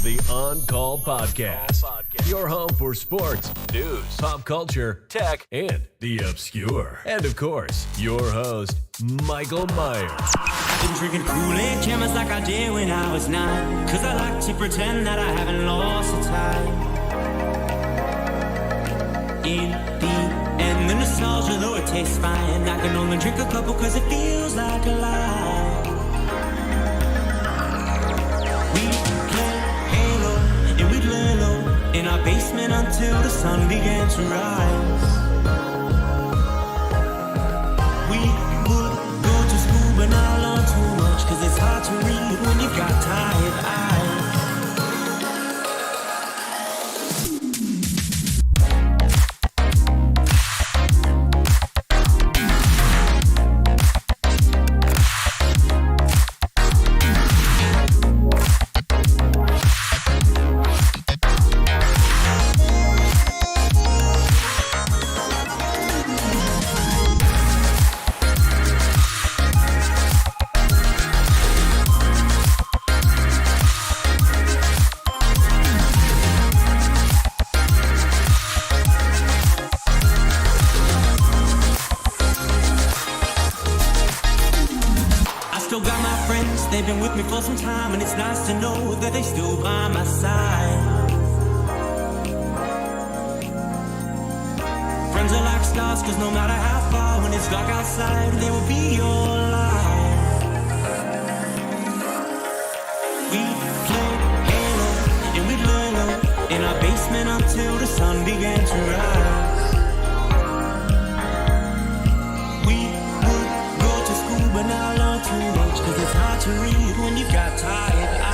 is the On Call Podcast. Your home for sports, news, pop culture, tech, and the obscure. And of course, your host, Michael Myers. Been drinking Kool-Aid cameras like I did when I was 9. Cause I like to pretend that I haven't lost the time. In the end, the nostalgia, though it tastes fine, I can only drink a couple cause it feels like a lie. We played Halo and we'd lay low in our basement until the sun began to rise. We would go to school but not learn too much, cause it's hard to read when you've got tired eyes. They've been with me for some time, and it's nice to know that they still by my side. Friends are like stars, cause no matter how far, when it's dark outside, they will be your light. We played Halo, and we'd lay low in our basement until the sun began to rise. We would go to school, but now learn too much, cause it's hard to read when you've got tired eyes.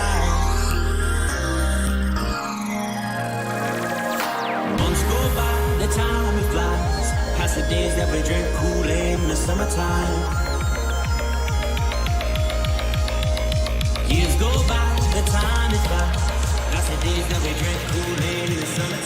Months go by, the time it flies, past the days that we drink Kool-Aid in the summertime. Years go by, the time it flies, past the days that we drink Kool-Aid in the summertime.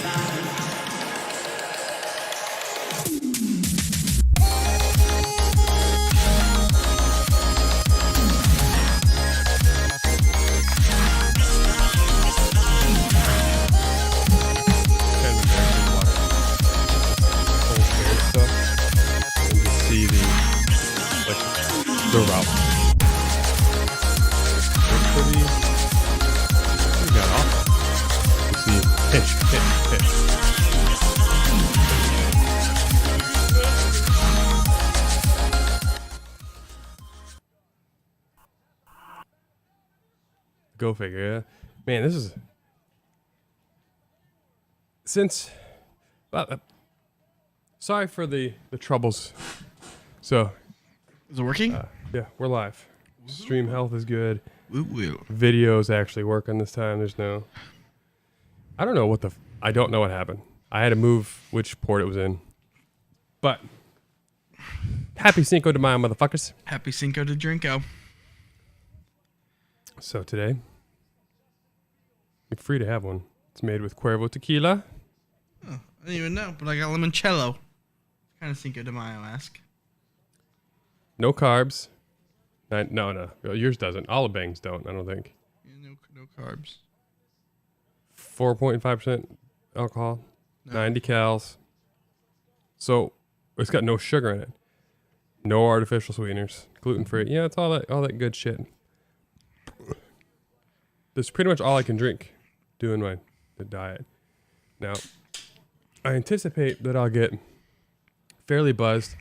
The route. Pretty. We got off. Let's see. Pitch. Go figure, yeah. Man, this is. Sorry for the troubles. So. Is it working? Yeah, we're live. Stream health is good. Woo. Video's actually working this time. There's no... I don't know what happened. I had to move which port it was in. But... Happy Cinco de Mayo, motherfuckers. Happy Cinco de Drinko. So today... You're free to have one. It's made with Cuervo tequila. Oh, I didn't even know, but I got limoncello. Kind of Cinco de Mayo-esque. No carbs. No. Yours doesn't. Olive Bangs don't, I don't think. Yeah, no carbs. 4.5% alcohol. No. 90 cals. So, it's got no sugar in it. No artificial sweeteners. Gluten-free. Yeah, it's all that good shit. That's pretty much all I can drink doing the diet. Now, I anticipate that I'll get fairly buzzed.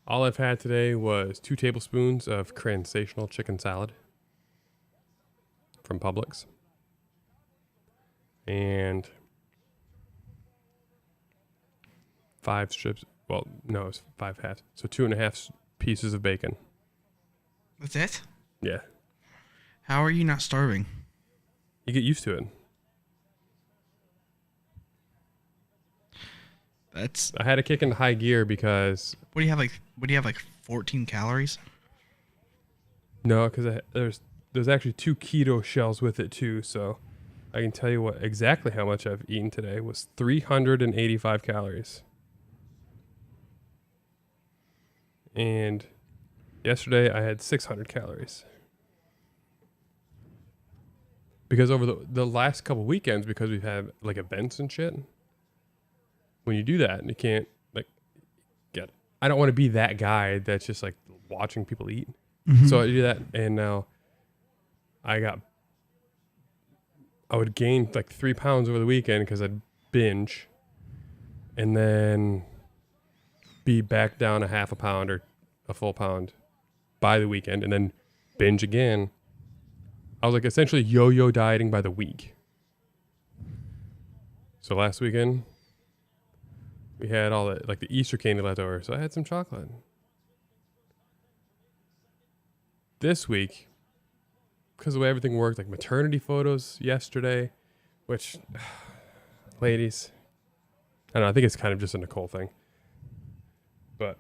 All I've had today was 2 tablespoons of sensational chicken salad from Publix. And 5 strips. Well, no, it's 5 halves. So 2.5 pieces of bacon. That's it? Yeah. How are you not starving? You get used to it. I had to kick into high gear because... What do you have, like 14 calories? No, because there's actually 2 keto shells with it too, so I can tell you exactly how much I've eaten today was 385 calories. And yesterday I had 600 calories. Because over the last couple weekends, because we've had like events and shit, when you do that, you can't like get. I don't want to be that guy that's just like watching people eat. So I do that, and now I would gain like 3 pounds over the weekend because I'd binge, and then be back down a half a pound or a full pound by the weekend, and then binge again. I was like essentially yo-yo dieting by the week. So last weekend, we had all the like the Easter candy left over, so I had some chocolate. This week, because of the way everything worked, like maternity photos yesterday, which, ladies, I don't know, I think it's kind of just a Nicole thing. But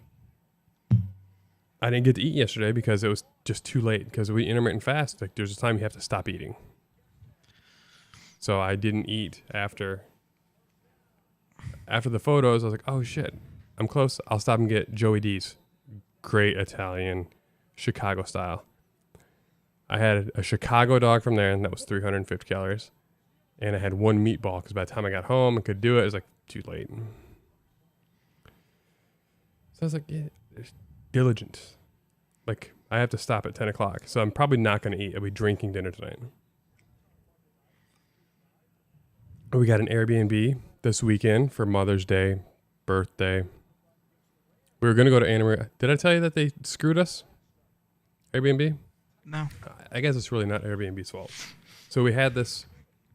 I didn't get to eat yesterday because it was just too late. Because we intermittent fast, like there's a time you have to stop eating. So I didn't eat after the photos. I was like, oh shit, I'm close. I'll stop and get Joey D's. Great Italian, Chicago style. I had a Chicago dog from there, and that was 350 calories. And I had one meatball because by the time I got home and could do it, it was like too late. So I was like, yeah, diligent. Like, I have to stop at 10 o'clock. So I'm probably not going to eat. I'll be drinking dinner tonight. We got an Airbnb this weekend for Mother's Day, birthday. We were going to go to Anna Maria. Did I tell you that they screwed us? Airbnb? No. I guess it's really not Airbnb's fault. So we had this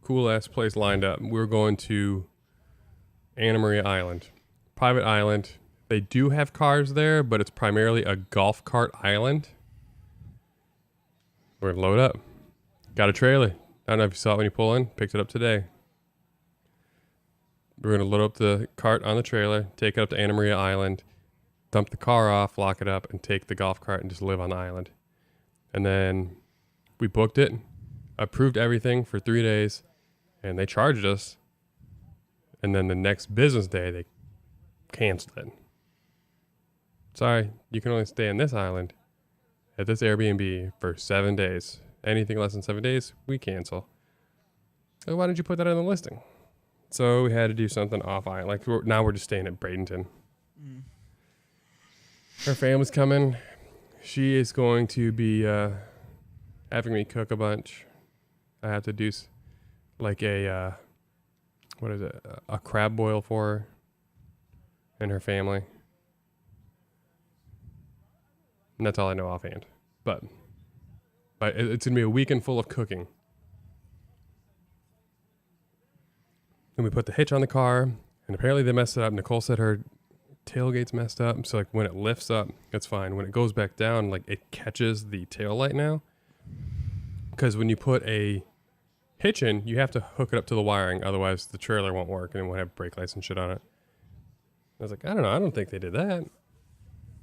cool-ass place lined up. We were going to Anna Maria Island. Private island. They do have cars there, but it's primarily a golf cart island. We're going to load up. Got a trailer. I don't know if you saw it when you pull in. Picked it up today. We're going to load up the cart on the trailer, take it up to Anna Maria Island, dump the car off, lock it up, and take the golf cart and just live on the island. And then we booked it, approved everything for 3 days, and they charged us. And then the next business day, they canceled it. Sorry, you can only stay on this island at this Airbnb for 7 days. Anything less than 7 days, we cancel. So why didn't you put that on the listing? So we had to do something off island. Like now we're just staying at Bradenton. Her family's coming. She is going to be having me cook a bunch. I have to do like a a crab boil for her and her family. And that's all I know offhand. But it's going to be a weekend full of cooking. And we put the hitch on the car, and apparently they messed it up. Nicole said her tailgate's messed up. So like when it lifts up, it's fine. When it goes back down, like it catches the tail light now. Because when you put a hitch in, you have to hook it up to the wiring. Otherwise, the trailer won't work, and it won't have brake lights and shit on it. I was like, I don't know. I don't think they did that.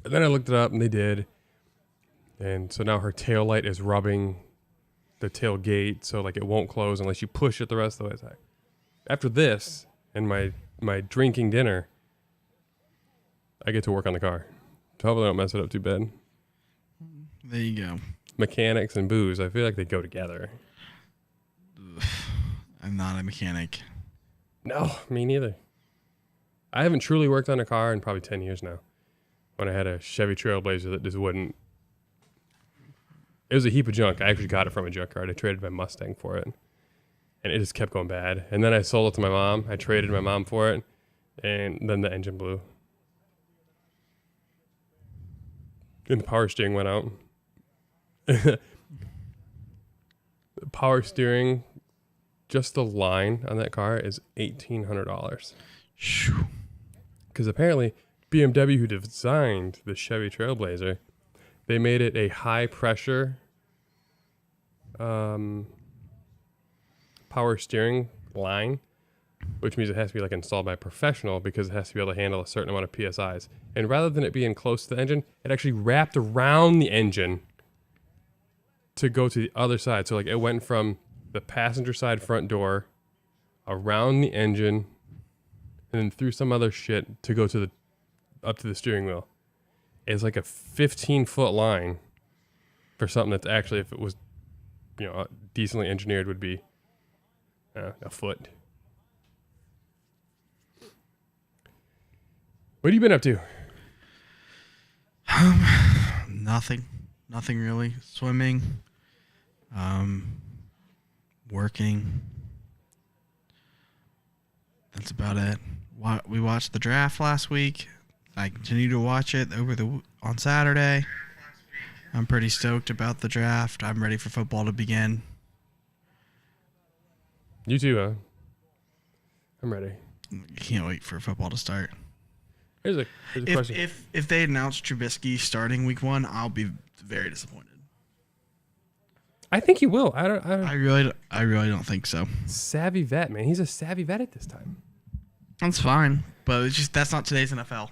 But then I looked it up, and they did. And so now her tail light is rubbing the tailgate, so like it won't close unless you push it the rest of the way. After this and my drinking dinner, I get to work on the car. So hopefully I don't mess it up too bad. There you go. Mechanics and booze, I feel like they go together. I'm not a mechanic. No, me neither. I haven't truly worked on a car in probably 10 years now. When I had a Chevy Trailblazer that just wouldn't. It was a heap of junk. I actually got it from a junkyard. I traded my Mustang for it. And it just kept going bad. And then I sold it to my mom. I traded my mom for it. And then the engine blew. And the power steering went out. The power steering, just the line on that car is $1,800. Because apparently BMW, who designed the Chevy Trailblazer, they made it a high pressure power steering line, which means it has to be like installed by a professional because it has to be able to handle a certain amount of PSIs. And rather than it being close to the engine, it actually wrapped around the engine to go to the other side. So like it went from the passenger side front door around the engine and then through some other shit to go to the up to the steering wheel. It's like a 15-foot line for something that's actually, if it was, decently engineered, would be A foot. What have you been up to? Nothing really. Swimming, working. That's about it. We watched the draft last week. I continue to watch it on Saturday. I'm pretty stoked about the draft. I'm ready for football to begin. You too, huh? I'm ready. Can't wait for football to start. Here's a question. If they announce Trubisky starting week 1, I'll be very disappointed. I think he will. I really don't think so. Savvy vet, man. He's a savvy vet at this time. That's fine, but it's just that's not today's NFL.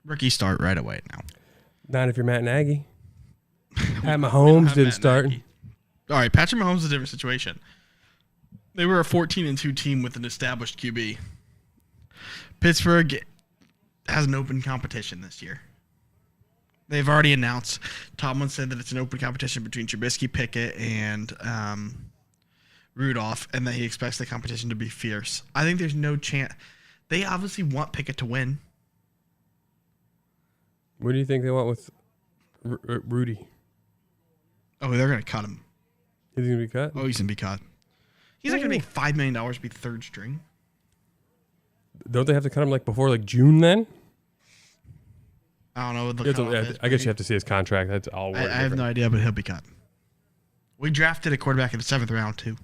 Rookie start right away now. Not if you're Matt Nagy. Pat Mahomes didn't start. Nagy. All right, Patrick Mahomes is a different situation. They were a 14-2 team with an established QB. Pittsburgh has an open competition this year. They've already announced. Tomlin said that it's an open competition between Trubisky, Pickett, and Rudolph, and that he expects the competition to be fierce. I think there's no chance. They obviously want Pickett to win. What do you think they want with Rudy? Oh, they're going to cut him. He's going to be cut? Oh, he's going to be cut. He's not going to make $5 million to be third string. Don't they have to cut him before June then? I don't know what the cutoff is. I guess you have to see his contract. That's all. I have no idea, but he'll be cut. We drafted a quarterback in the 7th round too.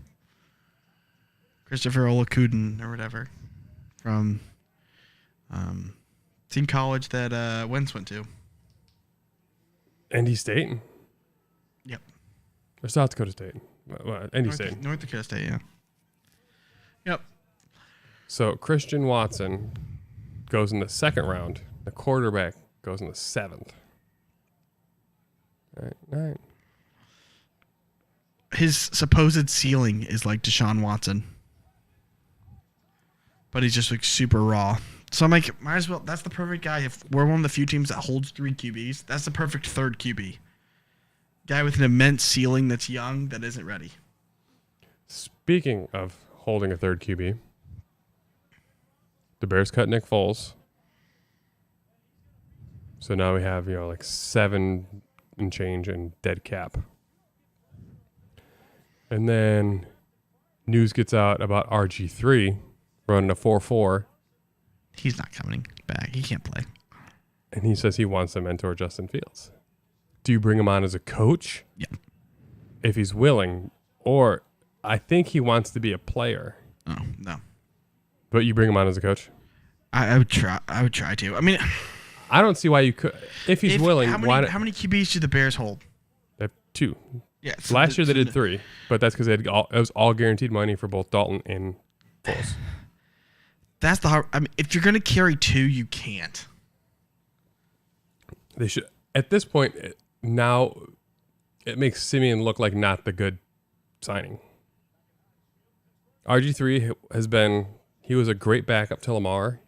Christopher Olakuden or whatever from team college that Wentz went to. ND State? Yep. Or South Dakota State? ND State. North Dakota State, yeah. Yep. So Christian Watson goes in the 2nd round. The quarterback goes in the 7th. All right. His supposed ceiling is like Deshaun Watson. But he's just super raw. So I'm like, might as well. That's the perfect guy. If we're one of the few teams that holds 3 QBs, that's the perfect third QB. Guy with an immense ceiling that's young, that isn't ready. Speaking of holding a third QB, the Bears cut Nick Foles. So now we have, 7 and change in dead cap. And then news gets out about RG3 running a 4.4. He's not coming back. He can't play. And he says he wants to mentor Justin Fields. Do you bring him on as a coach? Yeah. If he's willing. Or I think he wants to be a player. Oh, no. But you bring him on as a coach? I would try. I would try to. I mean, I don't see why you could. If he's willing, how many QBs do the Bears hold? They have 2. Yeah. So Last year they did 3, but that's because it was all guaranteed money for both Dalton and Foles. That's the hard. I mean, if you're going to carry 2, you can't. They should. At this point, now it makes Simeon look like not the good signing. RG3 has been. He was a great backup to Lamar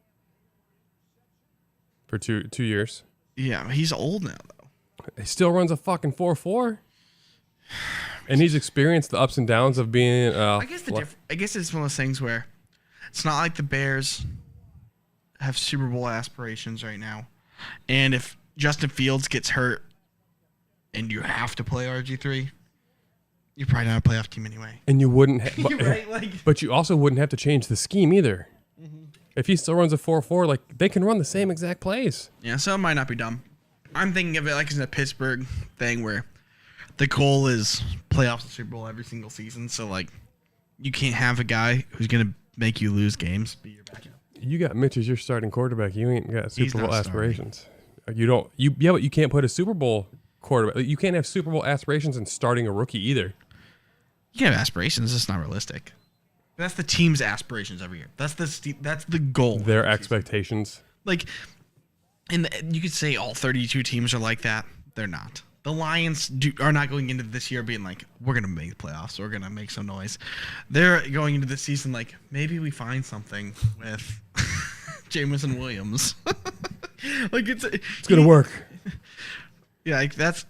for 2 years. Yeah, he's old now though. He still runs a fucking 4.4. And he's experienced the ups and downs of being. I guess it's one of those things where it's not like the Bears have Super Bowl aspirations right now, and if Justin Fields gets hurt and you have to play RG3, you're probably not a playoff team anyway. And you wouldn't. Right, but you also wouldn't have to change the scheme either. Mm-hmm. If he still runs a 4.4, they can run the same exact plays. Yeah, so it might not be dumb. I'm thinking of it like it's a Pittsburgh thing where the goal is playoffs and Super Bowl every single season. So, you can't have a guy who's going to make you lose games be your backup. You got Mitch as your starting quarterback. You ain't got Super Bowl aspirations. You don't. But you can't put a Super Bowl quarterback. You can't have Super Bowl aspirations in starting a rookie either. You can have aspirations. It's not realistic. That's the team's aspirations every year. That's the goal. Their expectations. You could say all 32 teams are like that. They're not. The Lions are not going into this year being like, we're going to make the playoffs. We're going to make some noise. They're going into the season like, maybe we find something with Jameson Williams. It's going to work. Yeah, that's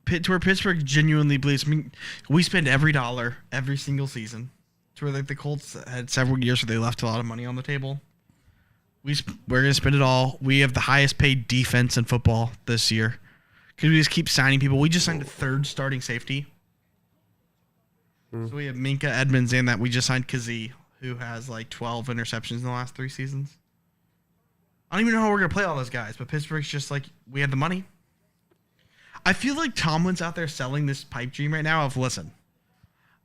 to where Pittsburgh genuinely believes. I mean, we spend every dollar every single season to where like the Colts had several years where they left a lot of money on the table. We're going to spend it all. We have the highest paid defense in football this year because we just keep signing people. We just signed a third starting safety. So we have Minka, Edmonds, and that we just signed Kazee, who has like 12 interceptions in the last 3 seasons. I don't even know how we're going to play all those guys, but Pittsburgh's just like, we had the money. I feel like Tomlin's out there selling this pipe dream right now of, listen,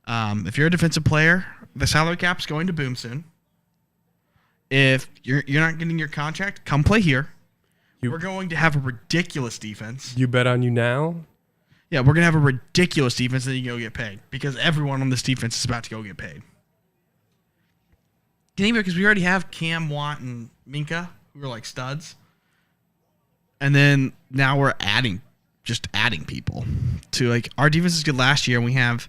if you're a defensive player, the salary cap's going to boom soon. If you're not getting your contract, come play here. We're going to have a ridiculous defense. You bet on you now? Yeah, we're going to have a ridiculous defense and you can go get paid because everyone on this defense is about to go get paid. Because we already have Cam, Watt, and Minka, who are like studs. And then now we're adding people to like our defense is good last year and we have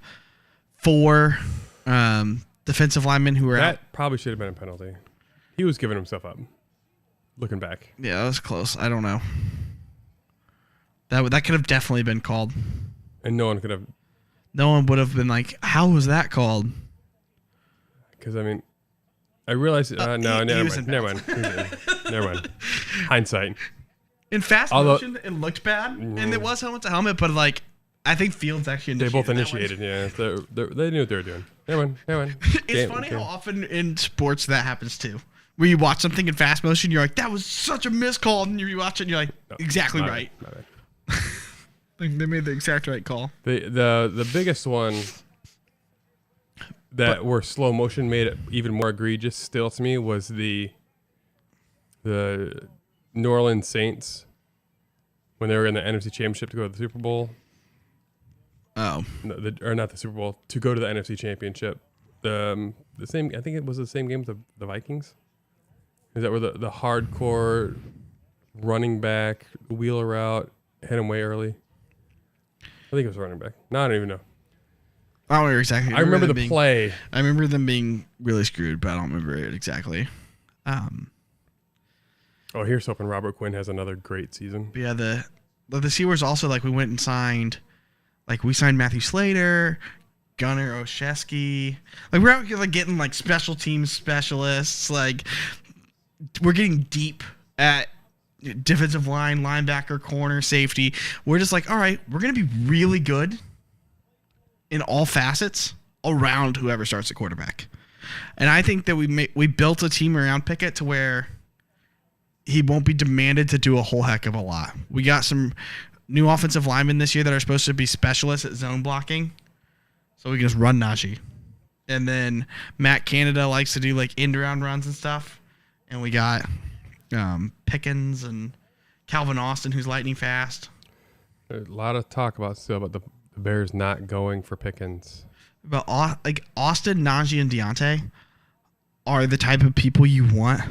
4 defensive linemen who are out. That probably should have been a penalty. He was giving himself up. Looking back. Yeah, that was close. I don't know. That could have definitely been called. And no one could have. No one would have been like, how was that called? Because, I mean, I realized. Never mind. Hindsight. In fast motion, it looked bad. And it was helmet to helmet, but like, I think Fields actually initiated. They both initiated, yeah. They knew what they were doing. Never mind. It's funny how often in sports that happens too. Where you watch something in fast motion, you're like, that was such a miscall. And you watch it and you're like, exactly right. They made the exact right call. The biggest one where slow motion made it even more egregious still to me was the New Orleans Saints when they were in the NFC Championship to go to the Super Bowl. Oh. Or not the Super Bowl, to go to the NFC Championship. The same, I think it was the same game with the Vikings. Is that where the hardcore running back wheeler route hit him way early? I think it was running back. No, I don't even know. I don't remember exactly. I remember the play. I remember them being really screwed, but I don't remember it exactly. Here's hoping Robert Quinn has another great season. But yeah, the Seahawks also, like, we went and signed, like, we signed Matthew Slater, Gunnar Olszewski. Like, we're out here, like, getting, like, special teams specialists. Like, we're getting deep at defensive line, linebacker, corner, safety. We're just like, all right, we're going to be really good in all facets around whoever starts the quarterback. And I think that we built a team around Pickett to where he won't be demanded to do a whole heck of a lot. We got some new offensive linemen this year that are supposed to be specialists at zone blocking. So we can just run Najee. And then Matt Canada likes to do like end around runs and stuff. And we got Pickens and Calvin Austin, who's lightning fast. There's a lot of talk about the Bears not going for Pickens. But like Austin, Najee, and Deontay are the type of people you want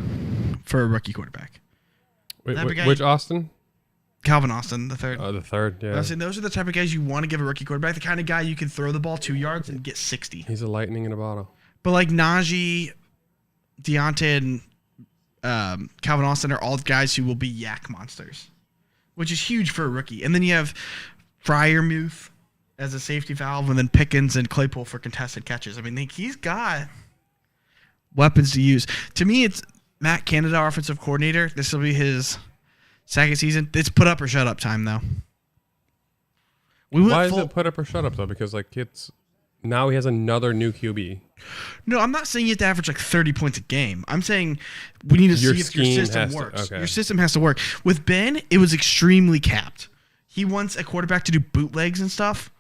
for a rookie quarterback. Wait, which Austin? Calvin Austin, the third. Oh, the third, yeah. I was saying those are the type of guys you want to give a rookie quarterback. The kind of guy you can throw the ball 2 yards and get 60. He's a lightning in a bottle. But like Najee, Deontay, and Calvin Austin are all guys who will be yak monsters, which is huge for a rookie. And then you have Freiermuth as a safety valve, and then Pickens and Claypool for contested catches. I mean, he's got weapons to use. To me, it's Matt Canada, our offensive coordinator. This will be his second season. It's put up or shut up time, though. Why is it put up or shut up, though? Because like now he has another new QB. No, I'm not saying you have to average like 30 points a game. I'm saying we need to see if your system works. Your system has to work. With Ben, it was extremely capped. He wants a quarterback to do bootlegs and stuff,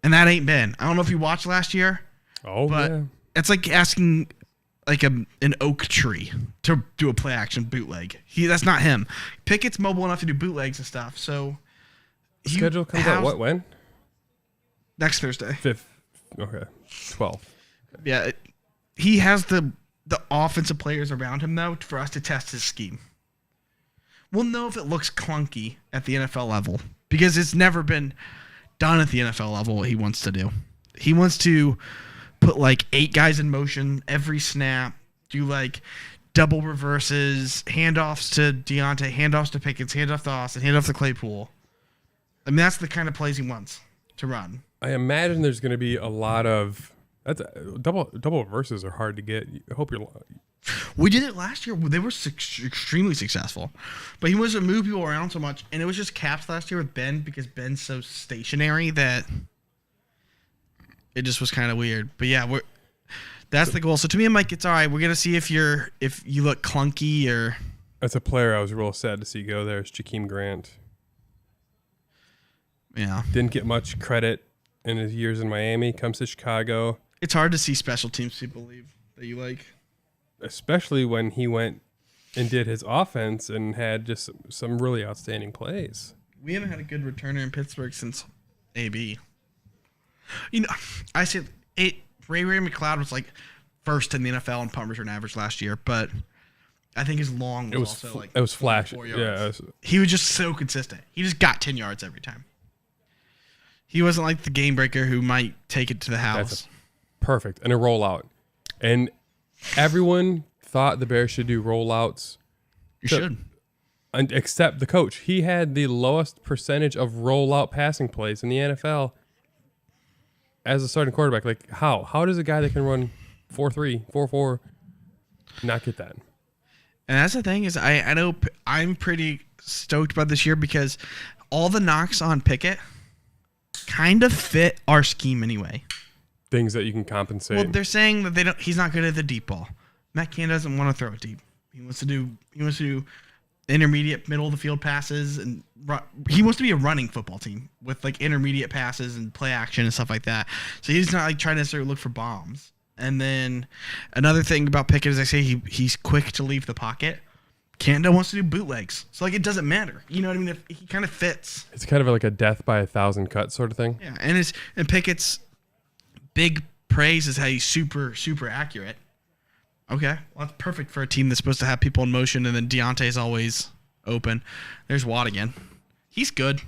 and that ain't Ben. I don't know if you watched last year. But it's like asking like an oak tree to do a play action bootleg. That's not him. Pickett's mobile enough to do bootlegs and stuff. So schedule comes out when? Next Thursday. 5th. Okay. 12th. Yeah, he has the offensive players around him though for us to test his scheme. We'll know if it looks clunky at the NFL level because it's never been done at the NFL level what he wants to do. He wants to put like 8 guys in motion every snap, do like double reverses, handoffs to Deontay, handoffs to Pickens, handoff to Austin, handoff to Claypool. I mean, that's the kind of plays he wants to run. I imagine there's going to be a lot of That's double reverses are hard to get. I hope you're. We did it last year. They were extremely successful, but he wasn't move people around so much, and it was just caps last year with Ben because Ben's so stationary that it just was kind of weird. But yeah, that's the goal. So to me, I'm like, it's all right. We're gonna see if you look clunky or. That's a player I was real sad to see go there. Is Jakeem Grant. Yeah, didn't get much credit in his years in Miami. Comes to Chicago. It's hard to see special teams people leave that you like. Especially when he went and did his offense and had just some really outstanding plays. We haven't had a good returner in Pittsburgh since AB. You know, I said Ray McLeod was like first in the NFL in punt return average last year, but I think his long was also like it was flash. Yeah, he was just so consistent. He just got 10 yards every time. He wasn't like the game breaker who might take it to the house. Perfect. And a rollout. And everyone thought the Bears should do rollouts. You should. Except the coach. He had the lowest percentage of rollout passing plays in the NFL as a starting quarterback. Like, how? How does a guy that can run 4.3, 4.4 not get that? And that's the thing is I know I'm pretty stoked about this year because all the knocks on Pickett kind of fit our scheme anyway. Things that you can compensate. Well, they're saying that he's not good at the deep ball. Matt Canada doesn't want to throw it deep. He wants to do intermediate, middle of the field passes, and he wants to be a running football team with like intermediate passes and play action and stuff like that. So he's not like trying to necessarily look for bombs. And then another thing about Pickett is I say he's quick to leave the pocket. Canada wants to do bootlegs, so like it doesn't matter. You know what I mean? He kind of fits. It's kind of like a death by 1,000 cut sort of thing. Yeah, and Pickett's big praise is how he's super, super accurate. Okay, well, that's perfect for a team that's supposed to have people in motion, and then Deontay's always open. There's Watt again. He's good.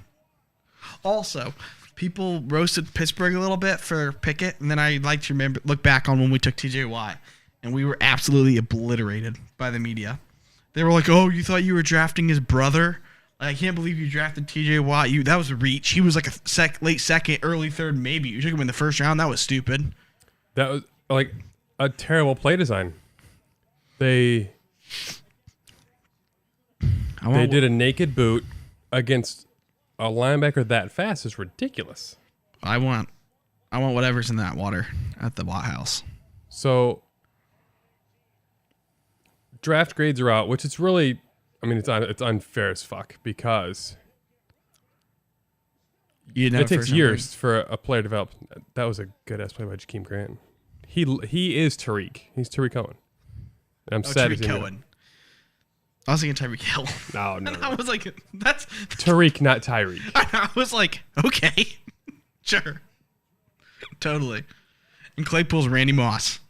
Also, people roasted Pittsburgh a little bit for Pickett, and then I like to look back on when we took TJ Watt, and we were absolutely obliterated by the media. They were like, "Oh, you thought you were drafting his brother? Like, I can't believe you drafted TJ Watt. That was a reach. He was like a late second, early third, maybe. You took him in the first round. That was stupid." That was like a terrible play design. They did a naked boot against a linebacker that fast is ridiculous. I want whatever's in that water at the Watt house. So draft grades are out, which it's really, I mean, it's unfair as fuck because it takes years for a player to develop. That was a good ass play by Jakeem Grant. He is Tariq. He's Tariq Cohen. I'm sad. Tariq Cohen. I was thinking Tyreek Hill. No. And I was like, that's Tariq, not Tyreek. I was like, okay, sure, totally. And Claypool's Randy Moss.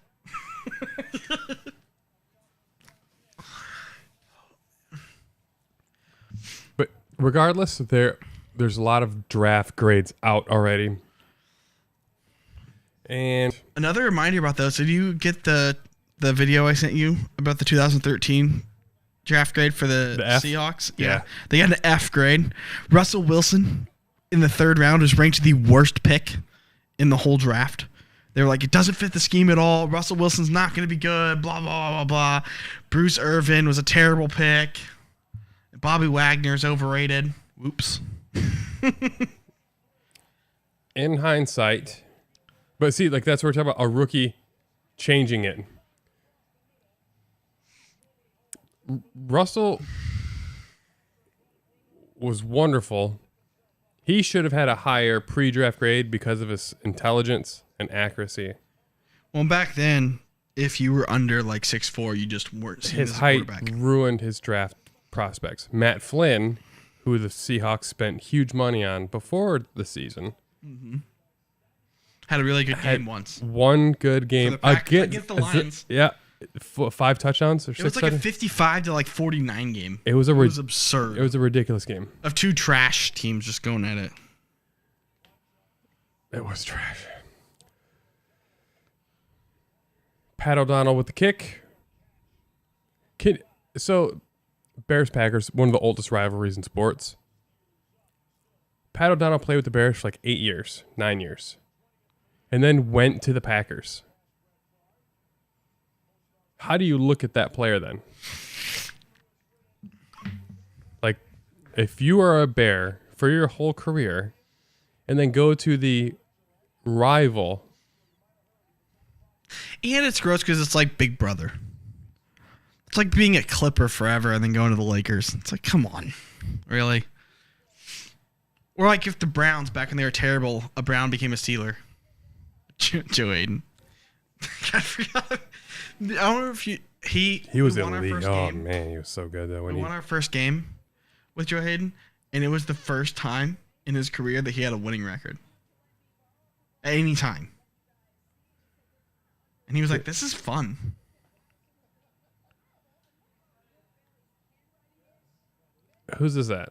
But regardless, there's a lot of draft grades out already. And another reminder about those. Did you get the video I sent you about the 2013 draft grade for the Seahawks? Yeah. They got an F grade. Russell Wilson in the third round was ranked the worst pick in the whole draft. They were like, it doesn't fit the scheme at all. Russell Wilson's not going to be good, blah, blah, blah, blah. Bruce Irvin was a terrible pick. Bobby Wagner's overrated. Whoops. In hindsight, but see, like that's what we're talking about, a rookie changing it. Russell was wonderful. He should have had a higher pre-draft grade because of his intelligence and accuracy. Well, back then, if you were under like 6'4", you just weren't seen his as a height quarterback. Ruined his draft prospects. Matt Flynn, who the Seahawks spent huge money on before the season, had a really good game once. One good game against the Lions. Yeah. 5 touchdowns or 6 It was like a 55 to like 49 game. It was absurd. It was a ridiculous game. Of two trash teams just going at it. It was trash. Pat O'Donnell with the kick. So, Bears-Packers, one of the oldest rivalries in sports. Pat O'Donnell played with the Bears for like 8 years, 9 years. and then went to the Packers. How do you look at that player then? Like, if you are a Bear for your whole career and then go to the rival. And it's gross because it's like Big Brother. It's like being a Clipper forever and then going to the Lakers. It's like, come on. Really? Or like if the Browns, back when they were terrible, a Brown became a Steeler. Joe Hayden. I forgot. I don't know if he was won our elite. first Oh, game. man, he was so good, though. We won our first game with Joe Hayden, and it was the first time in his career that he had a winning record. At any time. And he was like, this is fun. Whose is that?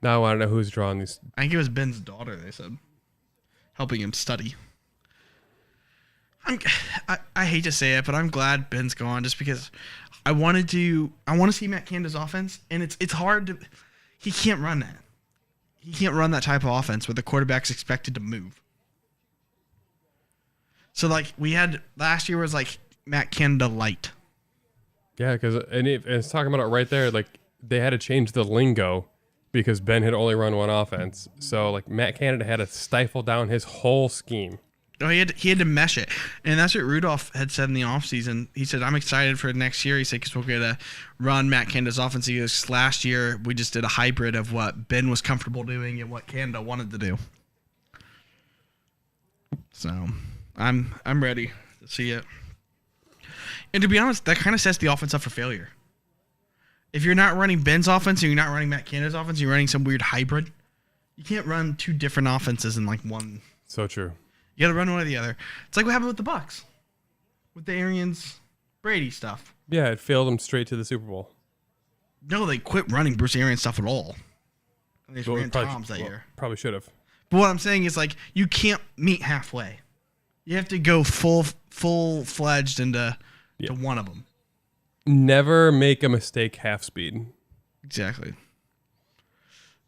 Now I want to know who's drawing these. I think it was Ben's daughter, they said. Helping him study. I hate to say it, but I'm glad Ben's gone just because I want to see Matt Canada's offense, and it's hard to. He can't run that. He can't run that type of offense where the quarterback's expected to move. So like we had last year was like Matt Canada light. Yeah, because it's talking about it right there. Like they had to change the lingo because Ben had only run one offense. So like Matt Canada had to stifle down his whole scheme. Oh, he had to mesh it. And that's what Rudolph had said in the offseason. He said, I'm excited for next year. He said, because we're going to run Matt Canada's offense. He goes, last year, we just did a hybrid of what Ben was comfortable doing and what Canada wanted to do. So, I'm ready to see it. And to be honest, that kind of sets the offense up for failure. If you're not running Ben's offense and you're not running Matt Canada's offense, you're running some weird hybrid. You can't run two different offenses in like one. So true. You got to run one or the other. It's like what happened with the Bucks, with the Arians Brady stuff. Yeah, it failed them straight to the Super Bowl. No, they quit running Bruce Arians stuff at all. They just ran Toms that year. Probably should have. But what I'm saying is like you can't meet halfway. You have to go full-fledged into to one of them. Never make a mistake half speed. Exactly.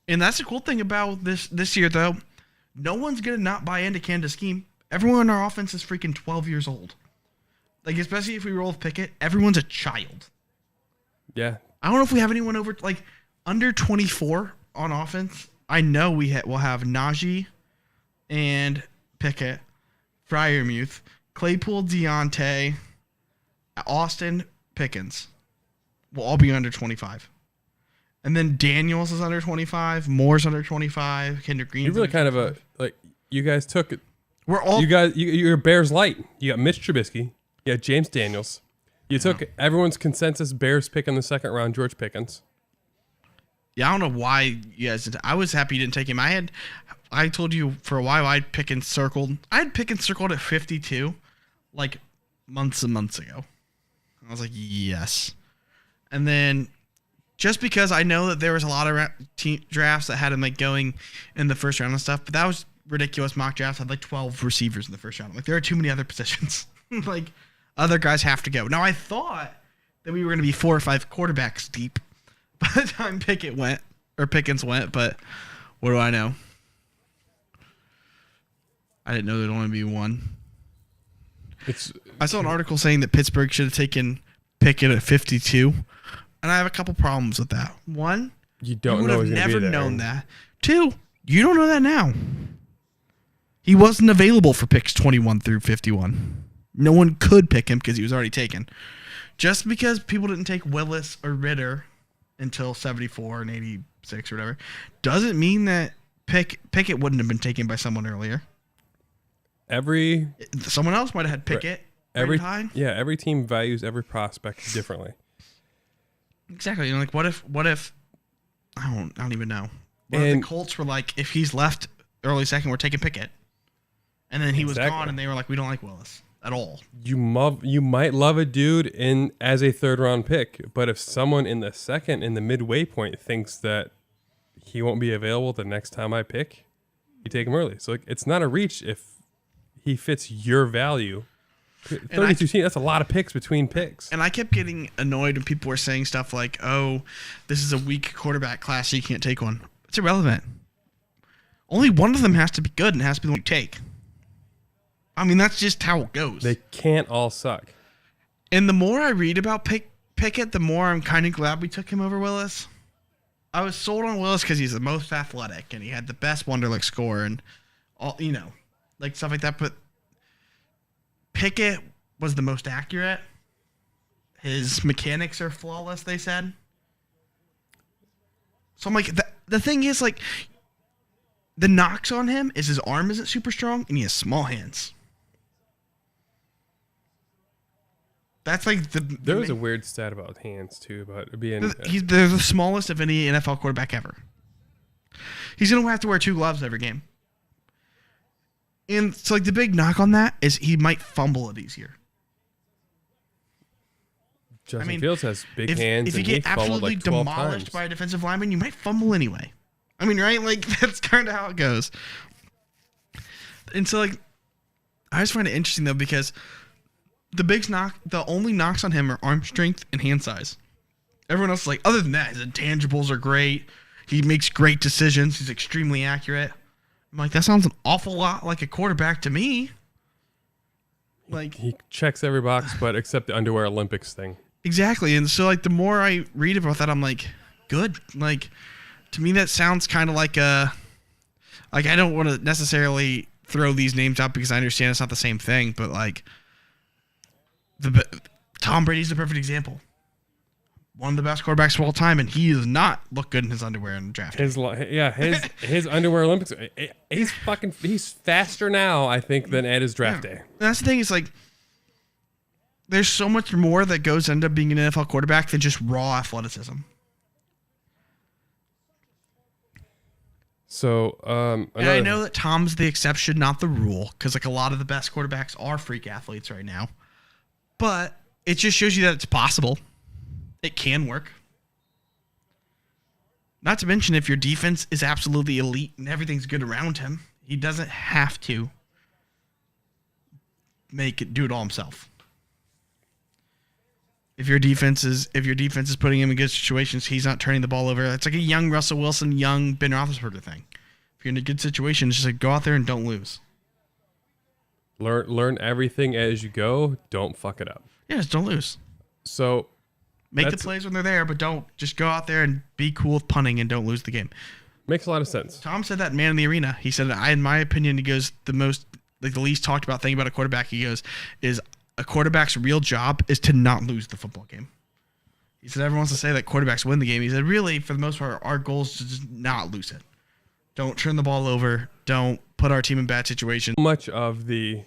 And that's the cool thing about this year, though. No one's going to not buy into Canada's scheme. Everyone in our offense is freaking 12 years old. Like, especially if we roll with Pickett, everyone's a child. Yeah. I don't know if we have anyone over, like, under 24 on offense. I know we'll have Najee and Pickett, Fryermuth, Claypool, Deontay, Austin, Pickens. Will all be under 25. And then Daniels is under 25. Moore's under 25. Kendrick Green's You're really kind 25. of you guys took it. We're all. You're Bears light. You got Mitch Trubisky. You got James Daniels. You took everyone's consensus Bears pick in the second round, George Pickens. Yeah, I don't know why you guys didn't. I was happy you didn't take him. I told you for a while I had Pickens circled at 52, like months and months ago. I was like, yes. And then just because I know that there was a lot of drafts that had him like going in the first round and stuff, but that was ridiculous. Mock drafts had like 12 receivers in the first round. Like there are too many other positions. Like other guys have to go. Now I thought that we were going to be 4 or 5 quarterbacks deep by the time Pickens went, but what do I know? I didn't know there'd only be one. I saw an article saying that Pittsburgh should have taken Pickett at 52, and I have a couple problems with that. One, you don't would know have he's gonna never be there. known that. Two, you don't know that now. He wasn't available for picks 21 through 51. No one could pick him because he was already taken. Just because people didn't take Willis or Ritter until 74 and 86 or whatever, doesn't mean that Pickett wouldn't have been taken by someone earlier. Someone else might have had Pickett every high. Yeah, every team values every prospect differently. Exactly. You know, like what if I don't even know. What if the Colts were like, if he's left early second, we're taking Pickett, and then he was gone, and they were like, we don't like Willis at all. You might love a dude as a third round pick, but if someone in the second, in the midway point, thinks that he won't be available the next time I pick, you take him early. So it's not a reach if he fits your value 32 teams, that's a lot of picks between picks. And I kept getting annoyed when people were saying stuff like, oh, this is a weak quarterback class, so you can't take one. It's irrelevant. Only one of them has to be good, and it has to be the one you take. I mean, that's just how it goes. They can't all suck. And the more I read about Pickett, the more I'm kind of glad we took him over Willis. I was sold on Willis because he's the most athletic, and he had the best Wonderlic score, and all, like stuff like that. But Pickett was the most accurate. His mechanics are flawless, they said. So I'm like, the thing is, like, the knocks on him is his arm isn't super strong, and he has small hands. That's like there was a weird stat about hands too, about being. They're the smallest of any NFL quarterback ever. He's gonna have to wear 2 gloves every game, and so like the big knock on that is he might fumble it easier. Justin Fields has big hands. If you get absolutely like 12 demolished times by a defensive lineman, you might fumble anyway. I mean, right? Like that's kind of how it goes. And so like, I just find it interesting though because. The only knocks on him are arm strength and hand size. Everyone else is like, other than that, his intangibles are great. He makes great decisions. He's extremely accurate. I'm like, that sounds an awful lot like a quarterback to me. Like he checks every box, but except the underwear Olympics thing. Exactly. And so like the more I read about that, I'm like, good. Like to me, that sounds kind of like I don't want to necessarily throw these names out because I understand it's not the same thing, but like. Tom Brady's the perfect example. One of the best quarterbacks of all time, and he does not look good in his underwear in the draft. His underwear Olympics. He's faster now, I think, than at his draft day. And that's the thing. It's like there's so much more that goes into being an NFL quarterback than just raw athleticism. So, and I know that Tom's the exception, not the rule, because like a lot of the best quarterbacks are freak athletes right now. But it just shows you that it's possible. It can work. Not to mention if your defense is absolutely elite and everything's good around him, he doesn't have to do it all himself. If your defense is putting him in good situations, he's not turning the ball over. It's like a young Russell Wilson, young Ben Roethlisberger thing. If you're in a good situation, it's just like go out there and don't lose. Learn everything as you go. Don't fuck it up. Yeah, just don't lose. So make the plays when they're there, but don't just go out there and be cool with punting and don't lose the game. Makes a lot of sense. Tom said that Man in the Arena. He said, in my opinion, he goes the least talked about thing about a quarterback. He goes is a quarterback's real job is to not lose the football game. He said everyone wants to say that quarterbacks win the game. He said really for the most part our goal is to just not lose it. Don't turn the ball over. Don't put our team in bad situations. Much of the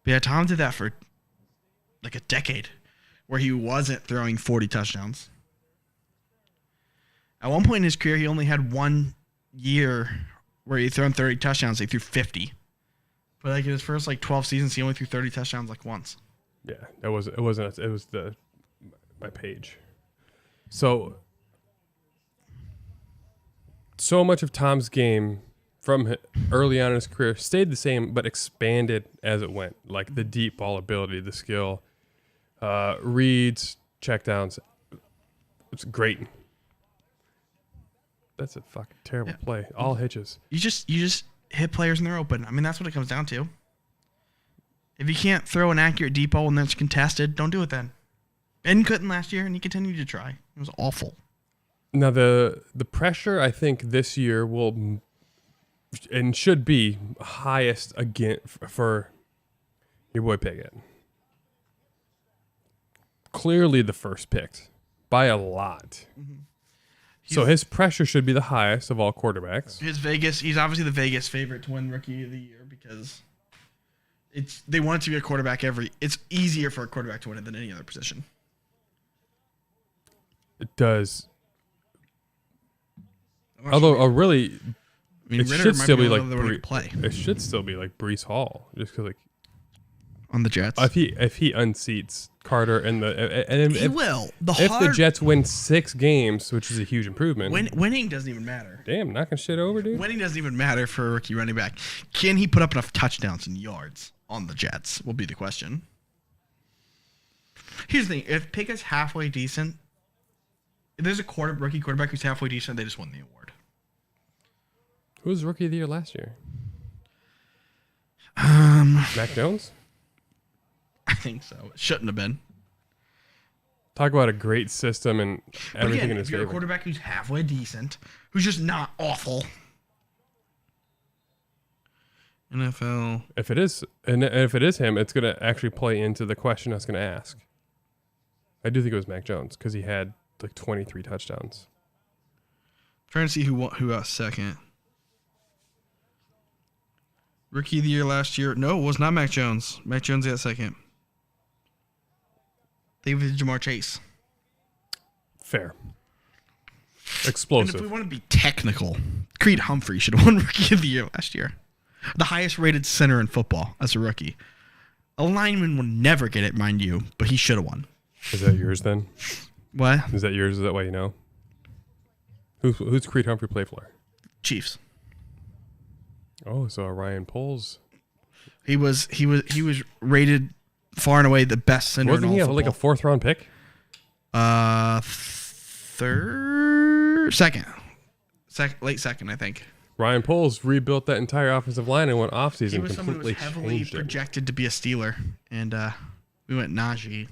yeah, Tom did that for like a decade where he wasn't throwing 40 touchdowns. At one point in his career, he only had 1 year where he thrown 30 touchdowns. He threw 50. But like in his first like 12 seasons, he only threw 30 touchdowns like once. Yeah, it was my page. So much of Tom's game from early on in his career stayed the same, but expanded as it went. Like the deep ball ability, the skill, reads, checkdowns. It's great. That's a fucking terrible play. All hitches. You just hit players when they're open. I mean, that's what it comes down to. If you can't throw an accurate deep ball when that's contested, don't do it then. Ben couldn't last year, and he continued to try. It was awful. Now, the pressure, I think, this year will and should be highest again for your boy Pickett. Clearly the first picked by a lot. Mm-hmm. So his pressure should be the highest of all quarterbacks. He's obviously the Vegas favorite to win Rookie of the Year because they want it to be a quarterback it's easier for a quarterback to win it than any other position. It does. Although it should still be like it should still be like Breece Hall, just because like on the Jets. If he unseats Carter and He will. If the Jets win 6 games, which is a huge improvement. Winning doesn't even matter. Damn, knocking shit over, dude. Winning doesn't even matter for a rookie running back. Can he put up enough touchdowns and yards on the Jets will be the question. Here's the thing. If Pickett's halfway decent, if there's a rookie quarterback who's halfway decent, they just won the award. Who was Rookie of the Year last year? Mac Jones? I think so. It shouldn't have been. Talk about a great system and everything again, in his if you're favor. a quarterback who's halfway decent, who's just not awful. NFL. If it is him, it's going to actually play into the question I was going to ask. I do think it was Mac Jones because he had like 23 touchdowns. Trying to see who got second. Rookie of the Year last year. No, it was not Mac Jones. Mac Jones got second. They was Jamar Chase. Fair. Explosive. And if we want to be technical, Creed Humphrey should have won Rookie of the Year last year. The highest rated center in football as a rookie. A lineman will never get it, mind you, but he should have won. Is that yours then? What? Is that yours? Is that why you know? Who's Creed Humphrey play for? Chiefs. Oh, so Ryan Poles. He was rated far and away the best center Wasn't in all he football. like a 4th round pick? Late second, I think. Ryan Poles rebuilt that entire offensive line and went offseason. He was someone who completely was heavily changed it. projected to be a Steeler, and we went Najee.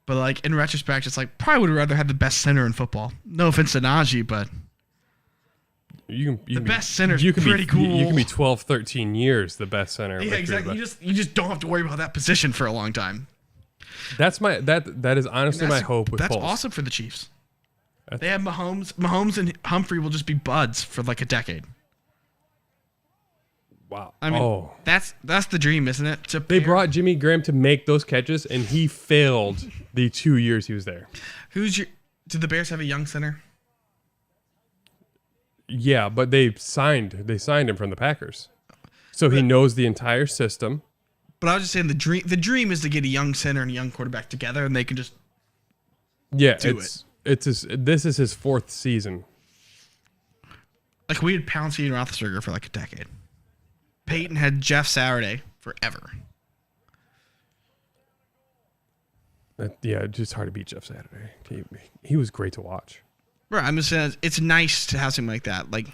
But like in retrospect, it's like probably would rather have the best center in football. No offense to Najee, but The best center's pretty cool. You can be 12, 13 years the best center. Yeah, exactly. You just don't have to worry about that position for a long time. That's that is honestly my hope with That's Poles. awesome for the Chiefs. They have Mahomes. Mahomes and Humphrey will just be buds for like a decade. Wow. I mean, that's the dream, isn't it? They brought Jimmy Graham to make those catches, and he failed the 2 years he was there. Did the Bears have a young center? Yeah, but they signed him from the Packers, so he knows the entire system. But I was just saying the dream is to get a young center and a young quarterback together, and they can just do it. This is his 4th season. Like we had Pouncey and Roethlisberger for like a decade. Peyton had Jeff Saturday forever. Yeah, it's just hard to beat Jeff Saturday. He was great to watch. Right, I'm just saying it's nice to have something like that. Like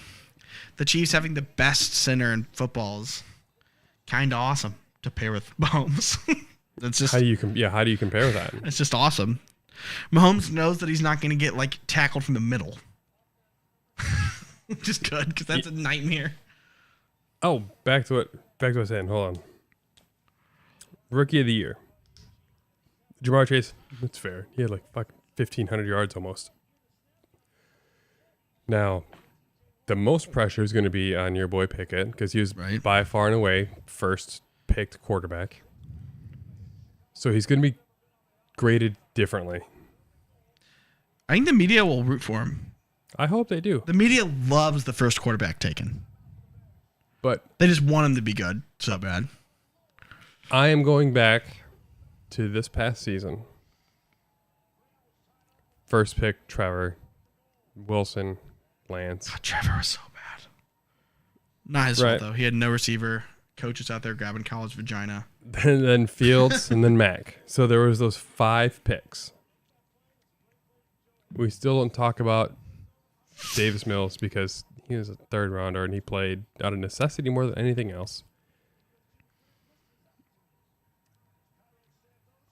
the Chiefs having the best center in football is kind of awesome to pair with Mahomes. That's just how do you compare that? It's just awesome. Mahomes knows that he's not going to get like tackled from the middle, which is good because that's a nightmare. Oh, back to what I was saying. Hold on. Rookie of the Year. Jamar Chase. That's fair. He had like 1,500 yards almost. Now, the most pressure is going to be on your boy Pickett because he was by far and away first picked quarterback. So he's going to be graded differently. I think the media will root for him. I hope they do. The media loves the first quarterback taken. But they just want him to be good so bad. I am going back to this past season. First pick, Trevor. Wilson, Lance. God, Trevor was so bad. Not his fault, though. He had no receiver. Coaches out there grabbing college vagina. Then Fields and then Mac. So there was those 5 picks. We still don't talk about Davis Mills because he was a 3rd rounder and he played out of necessity more than anything else.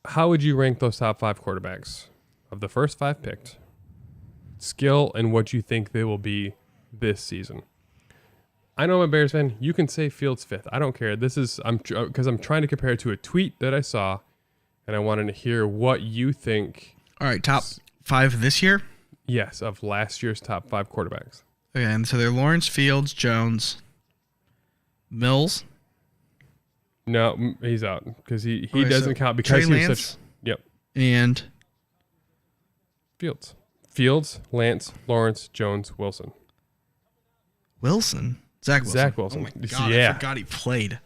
How would you rank those top 5 quarterbacks of the first 5 picked? Skill and what you think they will be this season. I know I'm a Bears fan. You can say Fields 5th. I don't care. This is because I'm trying to compare it to a tweet that I saw, and I wanted to hear what you think. All right, top 5 this year? Yes, of last year's top 5 quarterbacks. Okay, and so they're Lawrence, Fields, Jones, Mills. No, he's out because he doesn't count because Trey he was Lance, such. Yep. And Fields, Lance, Lawrence, Jones, Wilson. Zach Wilson. Zach Wilson. Oh my God, Yeah. I forgot he played.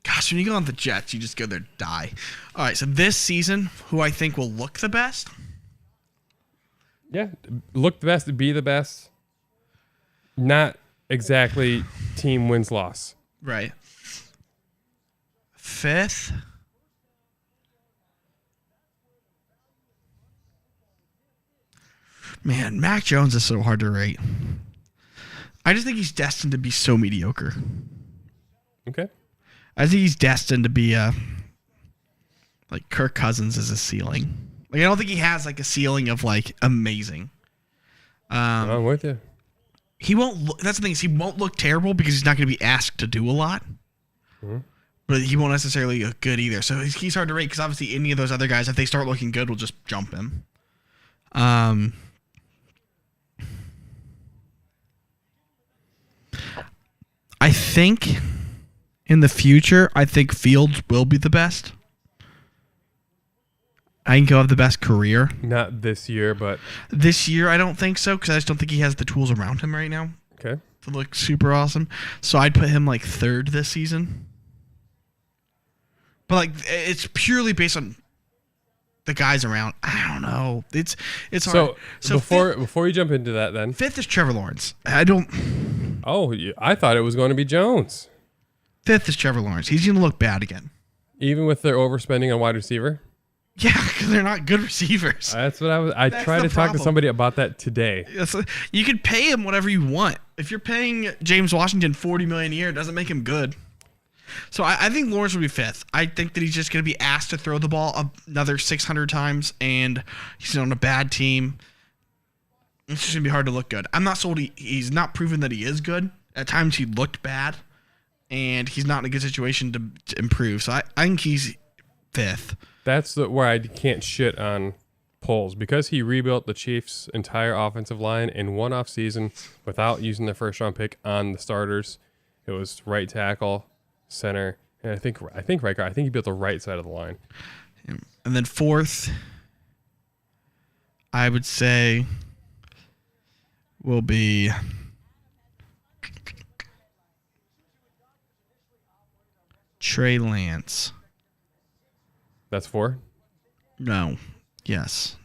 Gosh, when you go on the Jets, you just go there to die. All right, so this season, who I think will look the best? Yeah, look the best, be the best. Not exactly team wins loss. Right. 5th. Man, Mac Jones is so hard to rate. I just think he's destined to be so mediocre. Okay. I think he's destined to be like Kirk Cousins is a ceiling. Like I don't think he has like a ceiling of like amazing. I'm with you. He won't look, that's the thing is he won't look terrible because he's not going to be asked to do a lot. Mm-hmm. But he won't necessarily look good either. So he's hard to rate because obviously any of those other guys, if they start looking good, will just jump him. I think in the future, I think Fields will be the best. I think he'll have the best career. Not this year, but This year, I don't think so because I just don't think he has the tools around him right now okay. to look super awesome. So I'd put him like 3rd this season. But like it's purely based on the guys around. I don't know. It's hard. So before you jump into that, then 5th is Trevor Lawrence. I don't. Oh, I thought it was going to be Jones. 5th is Trevor Lawrence. He's going to look bad again. Even with their overspending on wide receiver. Yeah, because they're not good receivers. That's what I tried to talk to somebody about that today. You can pay him whatever you want. If you're paying James Washington $40 million a year, it doesn't make him good. So I think Lawrence will be 5th. I think that he's just going to be asked to throw the ball another 600 times, and he's on a bad team. It's just going to be hard to look good. I'm not sold. He's not proven that he is good. At times he looked bad, and he's not in a good situation to improve. So I think he's 5th. That's where I can't shit on Poles because he rebuilt the Chiefs' entire offensive line in one off season without using the first round pick on the starters. It was right tackle, center, and I think right guard. I think he built the right side of the line. And then 4th, I would say, will be Trey Lance. That's 4? No. Yes.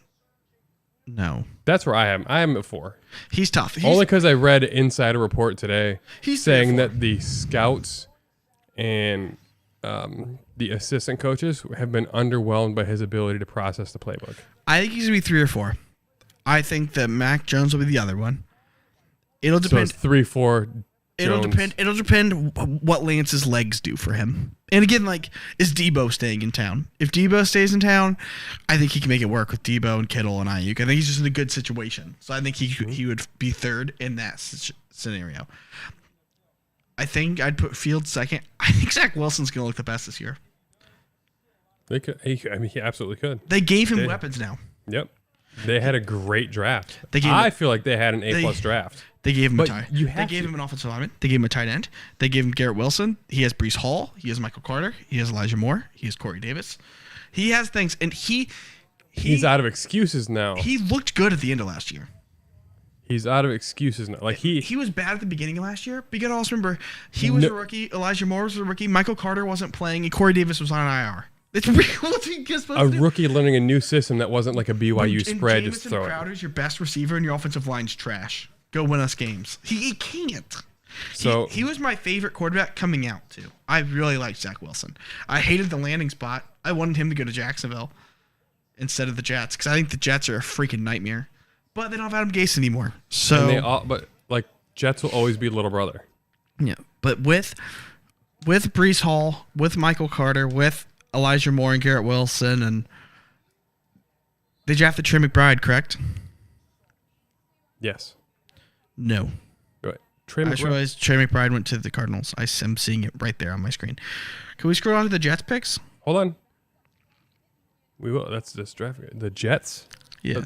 No. That's where I am. I am at 4. He's tough. Only because I read Insider Report today He's saying 4. that the scouts and the assistant coaches have been underwhelmed by his ability to process the playbook. I think he's going to be 3 or 4. I think that Mac Jones will be the other one. It'll depend. So it's 3, 4. It'll depend what Lance's legs do for him. And again, like, is Debo staying in town? If Debo stays in town, I think he can make it work with Debo and Kittle and Ayuk. I think he's just in a good situation. So I think he would be 3rd in that scenario. I think I'd put Fields 2nd. I think Zach Wilson's going to look the best this year. They could. He absolutely could. They gave him weapons now. Yep. They had a great draft. They gave I feel like they had an A+ draft. They gave him But They gave him an offensive lineman. They gave him a tight end. They gave him Garrett Wilson. He has Breece Hall. He has Michael Carter. He has Elijah Moore. He has Corey Davis. He has things, and he's out of excuses now. He looked good at the end of last year. He's out of excuses now. Like he was bad at the beginning of last year, but you got to also remember he was a rookie. Elijah Moore was a rookie. Michael Carter wasn't playing, and Corey Davis was on IR. It's real. What's he supposed to do? Rookie learning a new system that wasn't like a BYU spread. Jamison Just throw Crowder's your best receiver, and your offensive line's trash. Go win us games. He can't. So he was my favorite quarterback coming out too. I really liked Zach Wilson. I hated the landing spot. I wanted him to go to Jacksonville instead of the Jets because I think the Jets are a freaking nightmare. But they don't have Adam Gase anymore. So but like Jets will always be little brother. Yeah, but with Breece Hall, with Michael Carter, with Elijah Moore and Garrett Wilson, and they drafted Trey McBride, correct? Yes. No. Go ahead. Trey I just realized Trey McBride went to the Cardinals. I'm seeing it right there on my screen. Can we scroll down to the Jets picks? Hold on. We will. That's this draft. The Jets? Yeah.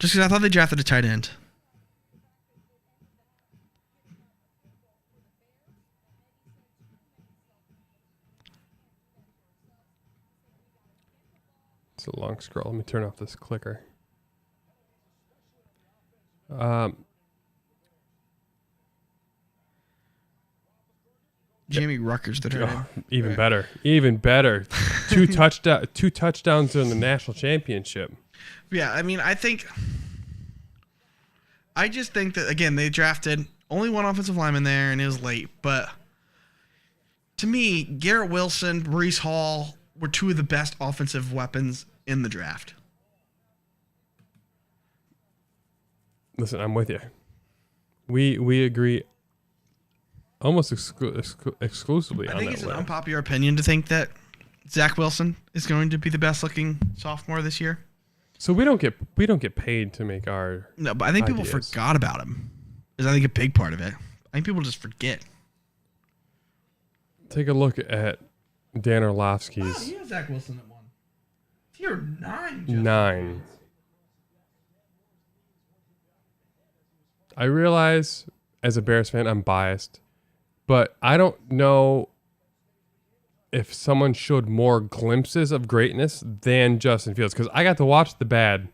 Just because I thought they drafted a tight end. It's a long scroll. Let me turn off this clicker. Jamie Rucker's the tight end. Even better. Even better. Two touchdowns in the national championship. Yeah, I mean, I just think that, again, they drafted only one offensive lineman there, and it was late. But to me, Garrett Wilson, Breece Hall were two of the best offensive weapons in the draft. Listen, I'm with you. We agree almost exclusively on that. I think it's an unpopular opinion to think that Zach Wilson is going to be the best looking sophomore this year. So we don't get paid to make our No, but I think people ideas. forgot about him. Is I think a big part of it. I think people just forget. Take a look at Dan Orlovsky's Oh, he has Zach Wilson at 1. Tier 9. 9. I realize as a Bears fan I'm biased, but I don't know if someone showed more glimpses of greatness than Justin Fields, because I got to watch the bad.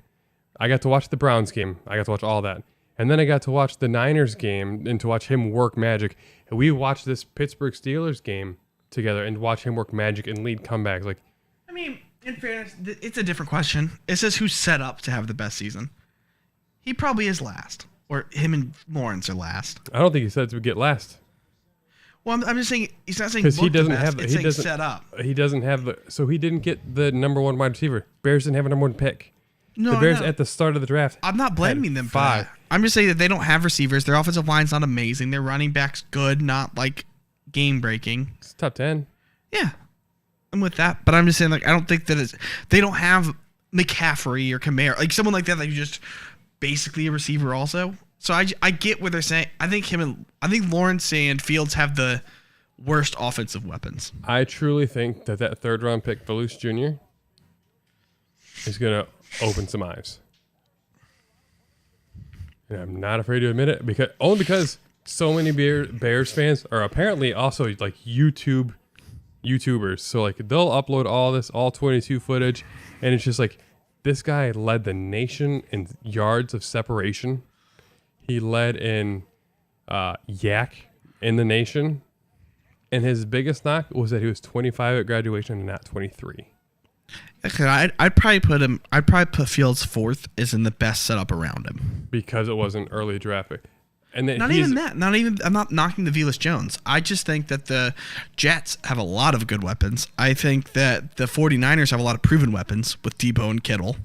I got to watch the Browns game. I got to watch all that. And then I got to watch the Niners game and to watch him work magic. And we watched this Pittsburgh Steelers game together and watch him work magic and lead comebacks. Like, I mean, in fairness, it's a different question. It says who's set up to have the best season. He probably is last. Or him and Lawrence are last. I don't think he said to get last. Well, I'm just saying, he's not saying Because he look the doesn't best, have it's he saying doesn't set up. He doesn't have the so he didn't get the number one wide receiver. Bears didn't have a number one pick. No, The Bears no. at the start of the draft. I'm not blaming them for 5. that. I'm just saying that they don't have receivers. Their offensive line's not amazing. Their running back's good, not like game breaking. It's top 10. Yeah, I'm with that. But I'm just saying, like, I don't think that they don't have McCaffrey or Kamara, like someone like that that you just basically a receiver also. So I get what they're saying. I think Lawrence and Fields have the worst offensive weapons. I truly think that third round pick, Velus Jr., is going to open some eyes. And I'm not afraid to admit it because so many Bears fans are apparently also like YouTubers. So like they'll upload all 22 footage, and it's just like this guy led the nation in yards of separation. He led in yak in the nation, and his biggest knock was that he was 25 at graduation and not 23. Okay, I'd probably put Fields 4th as in the best setup around him. Because it was an early draft pick. And then I'm not knocking the Velus Jones. I just think that the Jets have a lot of good weapons. I think that the 49ers have a lot of proven weapons with Debo and Kittle.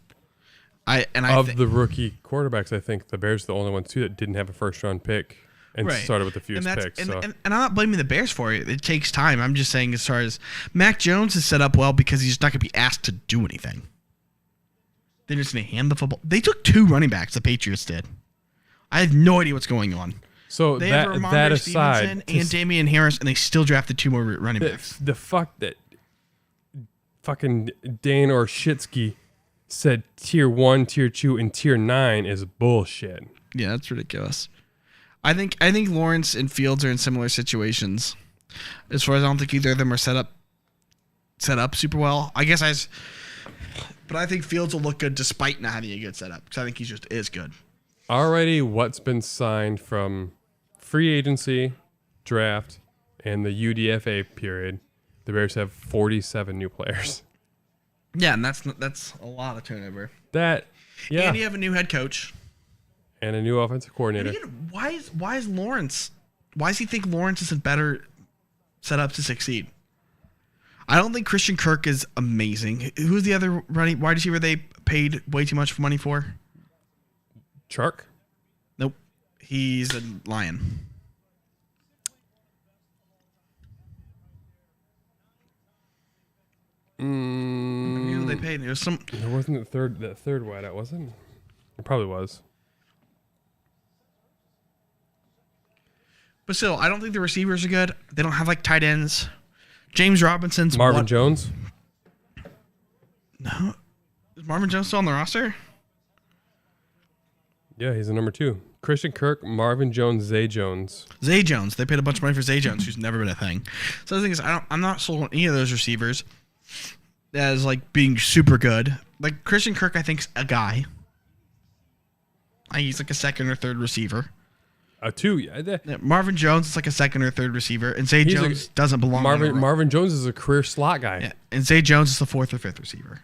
The rookie quarterbacks, I think the Bears are the only ones too that didn't have a first round pick and started with the fewest picks. And I'm not blaming the Bears for it. It takes time. I'm just saying, as far as Mac Jones is set up well because he's not going to be asked to do anything. They're just going to hand the football. They took 2 running backs. The Patriots did. I have no idea what's going on. So they have that aside, Stevenson and Damian Harris, and they still drafted 2 more running backs. The fuck that fucking Dane Orshitsky said tier 1, tier 2, and tier 9 is bullshit. Yeah, that's ridiculous. I think Lawrence and Fields are in similar situations. As far as I don't think either of them are set up super well. But I think Fields will look good despite not having a good setup because I think he just is good. Already, what's been signed from free agency, draft, and the UDFA period, the Bears have 47 new players. Yeah, and that's a lot of turnover. And you have a new head coach and a new offensive coordinator. Again, why is Lawrence? Why does he think Lawrence isn't better set up to succeed? I don't think Christian Kirk is amazing. Who's the other wide receiver they paid way too much money for? Chark? Nope. He's a Lion. Who they paid? It was some. There wasn't that third wideout, was it? It probably was. But still, I don't think the receivers are good. They don't have like tight ends. James Robinson's Marvin Jones? No. Is Marvin Jones still on the roster? Yeah, he's the number 2. Christian Kirk, Marvin Jones, Zay Jones. Zay Jones. They paid a bunch of money for Zay Jones, who's never been a thing. So the thing is, I'm not sold on any of those receivers as like being super good. Like Christian Kirk, I think's a guy. He's like a second or third receiver. Two. Marvin Jones is like a second or third receiver, and Zay Jones doesn't belong. Marvin Jones is a career slot guy. Yeah, and Zay Jones is the fourth or fifth receiver.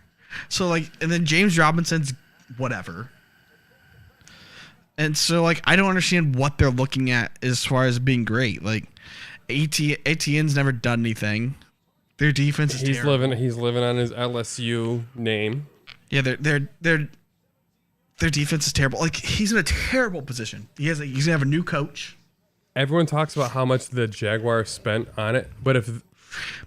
So like, and then James Robinson's whatever. And so like, I don't understand what they're looking at as far as being great. Like, ATN's never done anything. Their defense is terrible. He's living on his LSU name. Yeah, their defense is terrible. Like, he's in a terrible position. He's gonna have a new coach. Everyone talks about how much the Jaguars spent on it, but if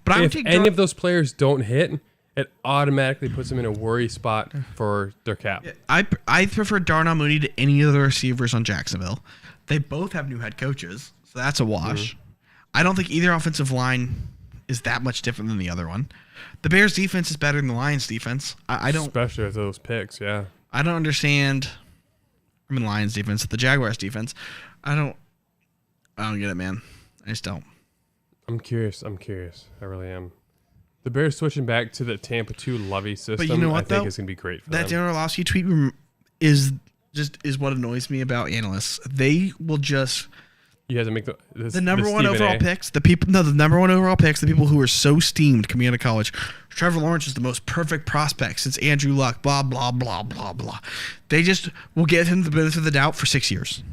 any of those players don't hit, it automatically puts them in a worry spot for their cap. Yeah, I prefer Darnell Mooney to any of the receivers on Jacksonville. They both have new head coaches, so that's a wash. Mm-hmm. I don't think either offensive line is that much different than the other one. The Bears' defense is better than the Lions' defense. I don't, especially with those picks. Yeah, I don't understand. I mean, Lions' defense, the Jaguars' defense. I don't get it, man. I just don't. I'm curious. I really am. The Bears switching back to the Tampa 2 Lovey system, but you know what, I think is going to be great for them. That Dan Orlovsky tweet is what annoys me about analysts. They will just... You have to make the number one overall picks. The number one overall picks. The people who are so steamed coming out of college. Trevor Lawrence is the most perfect prospect since Andrew Luck. Blah blah blah blah blah. They just will give him the benefit of the doubt for 6 years.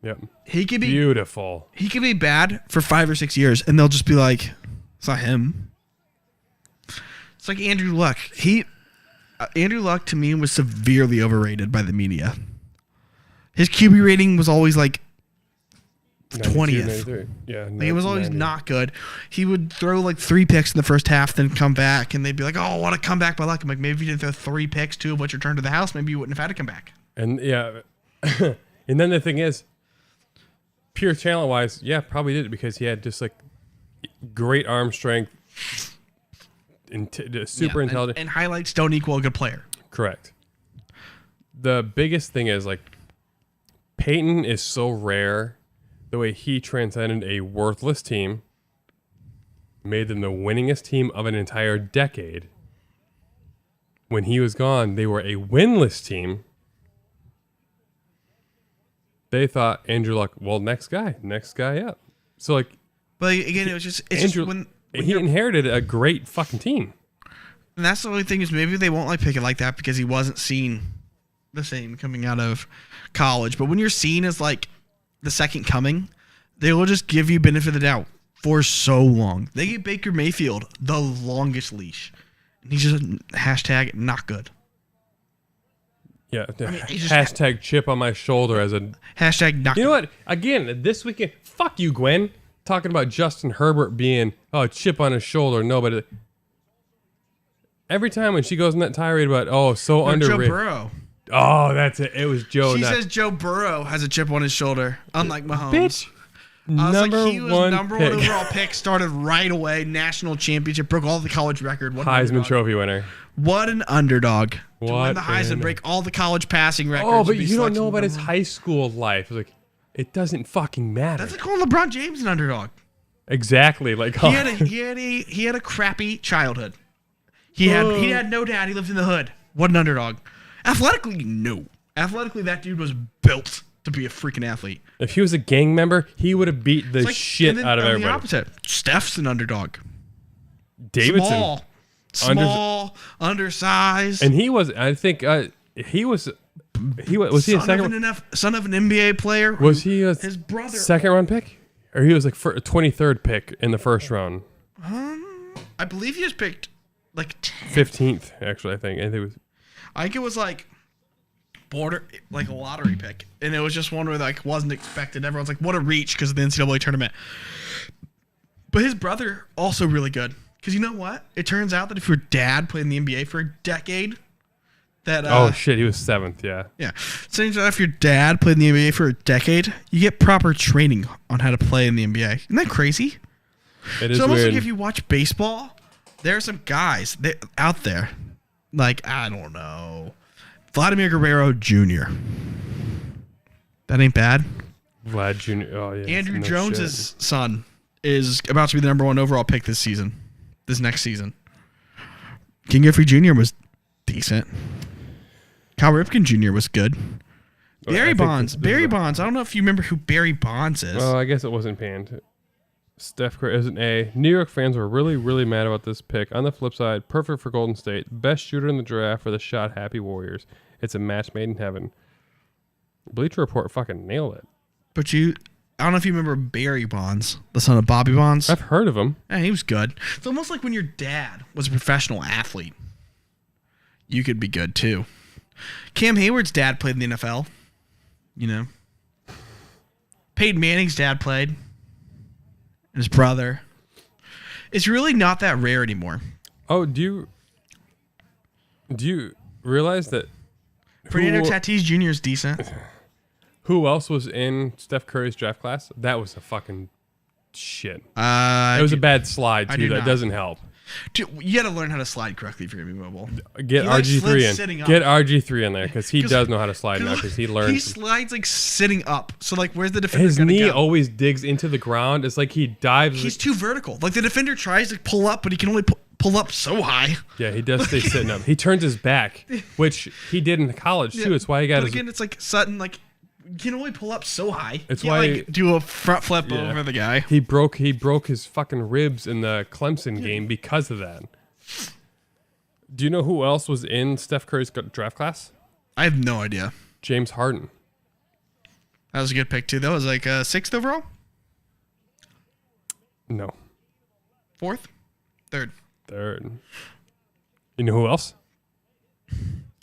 Yep. He could be beautiful. He could be bad for 5 or 6 years, and they'll just be like, "It's not him." It's like Andrew Luck. Andrew Luck to me was severely overrated by the media. His QB rating was always like 20th. Yeah, it was always 90. Not good. He would throw like 3 picks in the first half, then come back, and they'd be like, "Oh, what a comeback by Luck!" I'm like, maybe if you didn't throw 3 picks, 2 of which returned to the house, maybe you wouldn't have had to come back. And yeah, and then the thing is, pure talent wise, yeah, probably did it because he had just like great arm strength, super intelligent, and highlights don't equal a good player. Correct. The biggest thing is like Peyton is so rare. The way he transcended a worthless team, made them the winningest team of an entire decade. When he was gone, they were a winless team. They thought Andrew Luck, well, next guy up. So like, but again, it's Andrew, just when he inherited a great fucking team. And that's the only thing is maybe they won't like pick it like that because he wasn't seen the same coming out of college. But when you're seen as like the second coming, they will just give you benefit of the doubt for so long. They give Baker Mayfield the longest leash. And he's just hashtag not good. Yeah, hashtag chip on my shoulder as a... Hashtag not good. You know what? Again, this weekend, fuck you, Gwen. Talking about Justin Herbert being, chip on his shoulder. Nobody... Every time when she goes in that tirade about, so underrated. Joe Burrow. Oh, that's it. It was Joe. She says Joe Burrow has a chip on his shoulder, unlike Mahomes. Bitch. I was like, he was number one overall pick, started right away, national championship, broke all the college record. Heisman Trophy winner. What an underdog. What to win the Heisman, break all the college passing records. Oh, but you don't know about his high school life. Like, it doesn't fucking matter. That's like calling LeBron James an underdog. Exactly. Like he had a crappy childhood. He had no dad. He lived in the hood. What an underdog. Athletically, no. Athletically, that dude was built to be a freaking athlete. If he was a gang member, he would have beat the shit out of everybody. The opposite. Steph's an underdog. Davidson. Small, undersized. And he was, I think, was he a son of an NBA player? Was he his brother? Second round pick? Or he was like a 23rd pick in the first round? I believe he was picked like 15th, actually, I think. I think it was like a lottery pick, and it was just one where like wasn't expected. Everyone's like, "What a reach!" because of the NCAA tournament. But his brother also really good because you know what? It turns out that if your dad played in the NBA for a decade, that he was 7th, yeah. Yeah, so if your dad played in the NBA for a decade, you get proper training on how to play in the NBA. Isn't that crazy? It is so almost weird. like if you watch baseball, there are some guys out there, like I don't know. Vladimir Guerrero Jr. That ain't bad. Vlad Jr. Oh, yeah. Andrew Jones' son is about to be the number 1 overall pick this next season. King Griffin Jr. was decent. Cal Ripken Jr. was good. Barry Bonds. Barry Bonds. I don't know if you remember who Barry Bonds is. Oh, I guess it wasn't panned. Steph Curry is an A. New York fans were really, really mad about this pick. On the flip side, perfect for Golden State. Best shooter in the draft for the shot-happy Warriors. It's a match made in heaven. Bleacher Report fucking nailed it. But I don't know if you remember Barry Bonds, the son of Bobby Bonds. I've heard of him. Yeah, he was good. It's almost like when your dad was a professional athlete. You could be good too. Cam Hayward's dad played in the NFL. You know. Peyton Manning's dad played. His brother. It's really not that rare anymore. Oh, do you realize that Fernando Tatis Jr. is decent. who else was in Steph Curry's draft class? That was a fucking shit. It was a bad slide too. That doesn't help. Dude, you got to learn how to slide correctly if you're gonna be mobile. Get RG3 in. Get RG3 in there because he does know how to slide now because he learned. He slides like sitting up. So like, where's the defender? His knee go? always digs into the ground. It's like he dives. He's too vertical. Like the defender tries to pull up, but he can only pull up so high. Yeah, he does stay sitting up. He turns his back, which he did in college too. It's why he got. But again, it's like Sutton. Like you can only pull up so high. It's you why like do a front flip over the guy. He broke his fucking ribs in the Clemson game because of that. Do you know who else was in Steph Curry's draft class? I have no idea. James Harden. That was a good pick too. That was like 6th overall. No. 4th, 3rd. You know who else?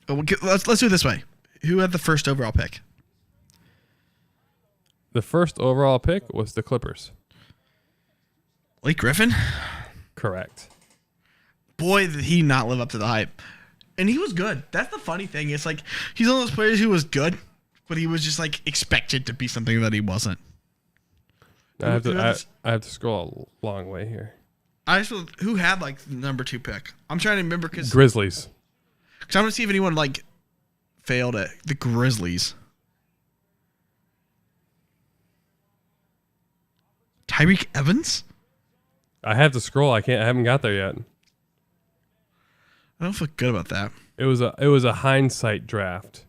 Let's do it this way. Who had the first overall pick? The first overall pick was the Clippers. Blake Griffin? Correct. Boy, did he not live up to the hype. And he was good. That's the funny thing. It's like he's one of those players who was good, but he was just like expected to be something that he wasn't. I have to scroll a long way here. Who had like the number 2 pick? I'm trying to remember because Grizzlies. I'm gonna see if anyone like failed at the Grizzlies. Tyreek Evans? I have to scroll. I haven't got there yet. I don't feel good about that. It was a hindsight draft.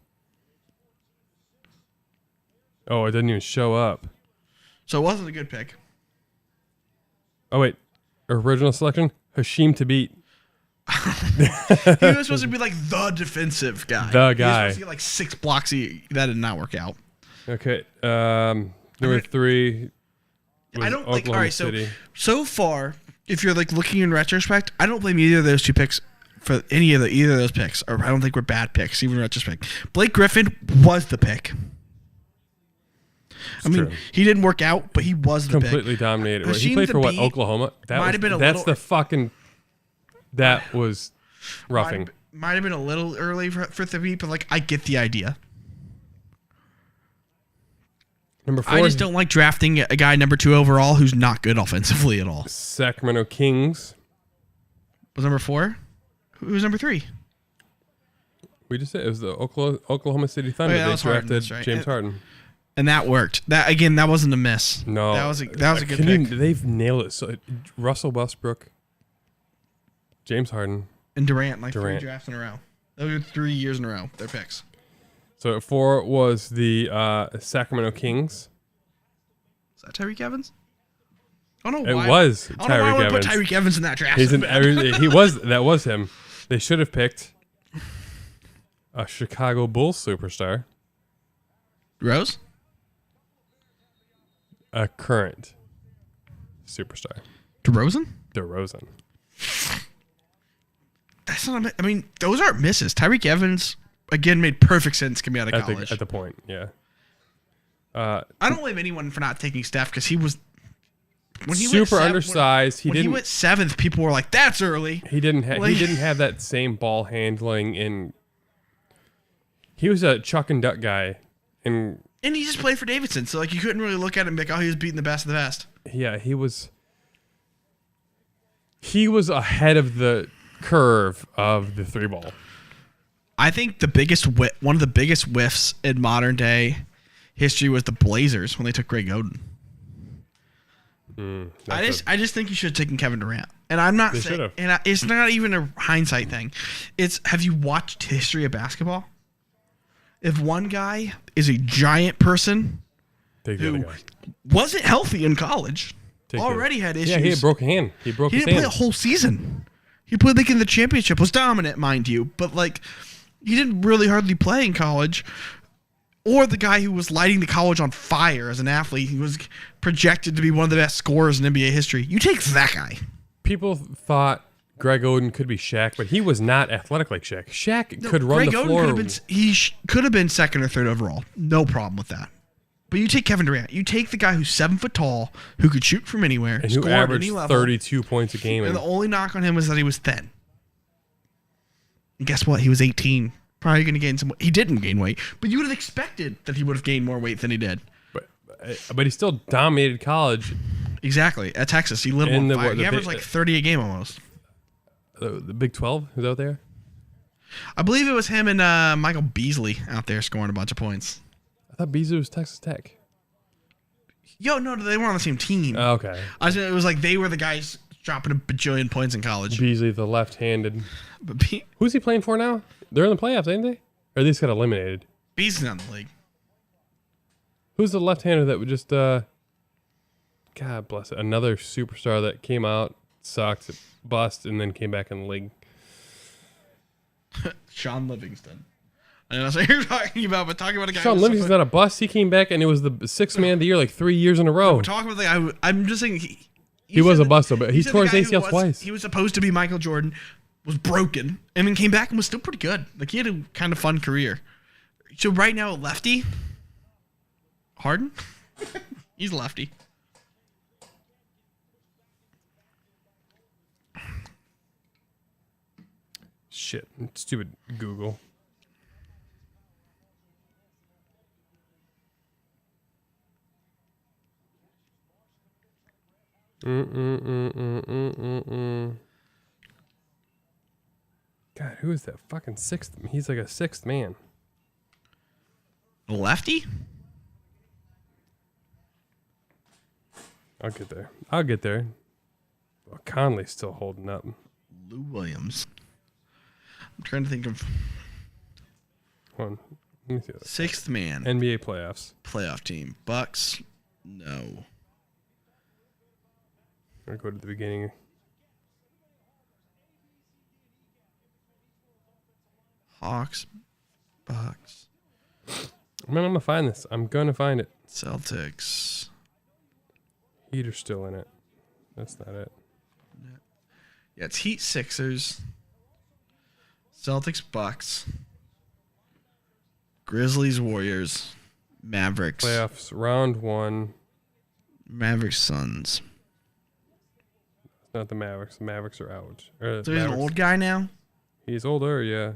Oh, it didn't even show up. So it wasn't a good pick. Oh wait, original selection: Hasheem Thabit. He was supposed to be like the defensive guy. The guy. He was supposed to get like 6 blocks. That did not work out. Okay. Number 3. I don't Oklahoma like. All right. City. So far, if you're like looking in retrospect, I don't blame either of those 2 picks for either of those picks. Or I don't think we're bad picks, even in retrospect. Blake Griffin was the pick. I mean, he didn't work out, but he was the completely pick. dominated. He played for what? Oklahoma. That was roughing. Might have been a little early for Thabit, but like I get the idea. Number 4. I just don't like drafting a guy number 2 overall who's not good offensively at all. Sacramento Kings. Was number 4? Who was number 3? We just said it was the Oklahoma City Thunder. Yeah, they drafted right. James Harden. And that worked. That wasn't a miss. No, that was a good pick. They've nailed it. So Russell Westbrook, James Harden, and Durant, 3 drafts in a row. Those were 3 years in a row. Their picks. So at 4 was the Sacramento Kings. Is that Tyreek Evans? I don't know It why. was I don't know why I Tyreek would Evans. put Tyreek Evans in that draft. That was him. They should have picked a Chicago Bulls superstar. Rose? A current superstar. DeRozan? That's not. I mean, those aren't misses. Tyreek Evans again made perfect sense coming out of college. At the point, yeah. I don't blame anyone for not taking Steph because he was super undersized. When he went 7th, people were like, "That's early." He didn't have that same ball handling, he was a chuck and duck guy, and he just played for Davidson, so like you couldn't really look at him and be like, "Oh, he was beating the best of the best." Yeah, he was ahead of the curve of the 3-ball. I think one of the biggest whiffs in modern day history was the Blazers when they took Greg Oden. I just think you should have taken Kevin Durant. And I'm not saying, and it's not even a hindsight thing. It's, have you watched history of basketball? if one guy is a giant person Take the other who guy. wasn't healthy in college, already had issues. Yeah, he had broke a hand. He broke He his didn't play hand. a whole season. He played like in the championship, was dominant, mind you, but like he didn't really hardly play in college. Or the guy who was lighting the college on fire as an athlete, he was projected to be one of the best scorers in NBA history. You take that guy. People thought Greg Oden could be Shaq, but he was not athletic like Shaq. Shaq could run Greg the Oden floor. could have been second or third overall. No problem with that. But you take Kevin Durant. You take the guy who's 7 foot tall, who could shoot from anywhere, and who score at averaged any level, 32 points a game. and the only knock on him was that he was thin. And guess what? He was 18. Probably going to gain some weight. He didn't gain weight, but you would have expected that he would have gained more weight than he did. But he still dominated college. Exactly. At Texas, he lit him on fire. He averaged like 30 a game almost. The Big 12 is out there? I believe it was him and Michael Beasley out there scoring a bunch of points. I thought Beasley was Texas Tech. Yo, no, they weren't on the same team. Oh, okay. It was like they were the guys dropping a bajillion points in college. Beasley, the left-handed. But Who's he playing for now? They're in the playoffs, ain't they? Or they just got eliminated? Beasley's on the league. Who's the left-hander that would just, God bless it, another superstar that came out, sucked, bust, and then came back in the league? Sean Livingston. I know that's what you're talking about, but talking about a guy. Sean Livingston's not a bust. He came back and it was the 6th man of the year like 3 years in a row. We're talking about the guy. I'm just saying He was a bust, though, but he tore his ACL twice. He was supposed to be Michael Jordan, was broken, and then came back and was still pretty good. Like he had a kind of fun career. So right now, lefty. Harden? He's a lefty. Shit. Stupid Google. God, who is that fucking 6th? He's like a 6th man. Lefty? I'll get there. Well, Conley's still holding up. Lou Williams. I'm trying to think of Hold on. Let me see that. 6th man. NBA playoffs. Playoff team. Bucks? No. I'll go to the beginning. Hawks? Bucks? Man, I'm going to find this. I'm going to find it. Celtics? Heater's still in it. That's not it. Yeah, it's Heat, Sixers, Celtics, Bucks, Grizzlies, Warriors, Mavericks. Playoffs, round 1. Mavericks, Suns. Not the Mavericks. The Mavericks are out. So he's an old guy now? He's older, yeah.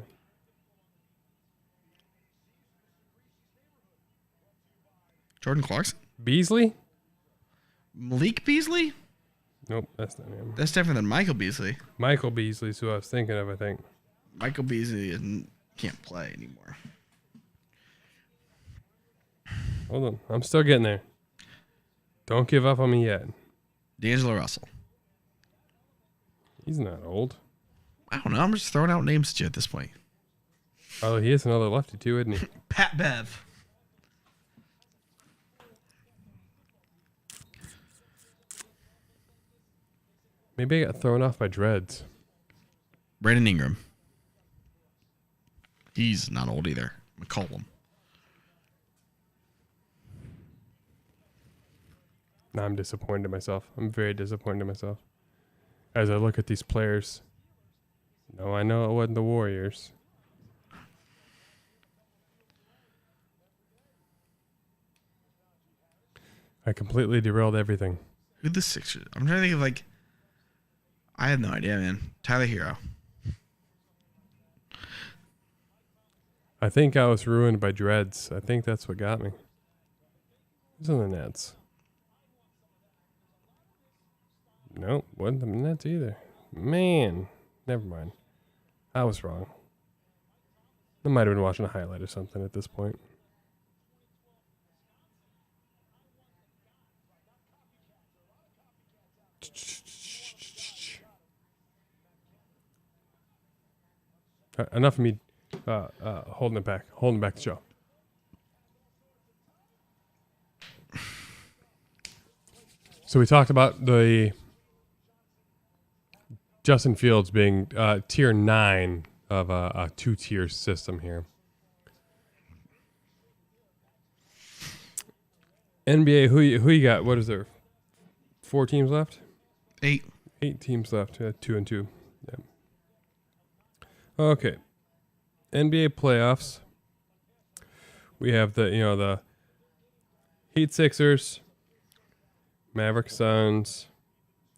Jordan Clarkson? Beasley? Malik Beasley? Nope, that's not him. That's different than Michael Beasley. Michael Beasley's who I was thinking of, I think. Michael Beasley can't play anymore. Hold on. I'm still getting there. Don't give up on me yet. D'Angelo Russell. He's not old. I don't know. I'm just throwing out names at you at this point. Oh, he is another lefty too, isn't he? Pat Bev. Maybe I got thrown off by dreads. Brandon Ingram. He's not old either. McCollum. Now I'm disappointed in myself. I'm very disappointed in myself. As I look at these players. No, I know it wasn't the Warriors. I completely derailed everything. Who the Sixers? I'm trying to think of like. I have no idea, man. Tyler Hero. I think I was ruined by dreads. I think that's what got me. Who's on the Nets? Nope, wasn't the Nets either. Man, never mind. I was wrong. I might have been watching a highlight or something at this point. Enough of me holding back the show. So we talked about the Justin Fields being tier 9 of a 2-tier system here. NBA, who you got? What is there? 4 teams left? 8. 8 teams left. 2 and 2. Yeah. Okay. NBA playoffs. We have the Heat Sixers, Mavericks Suns,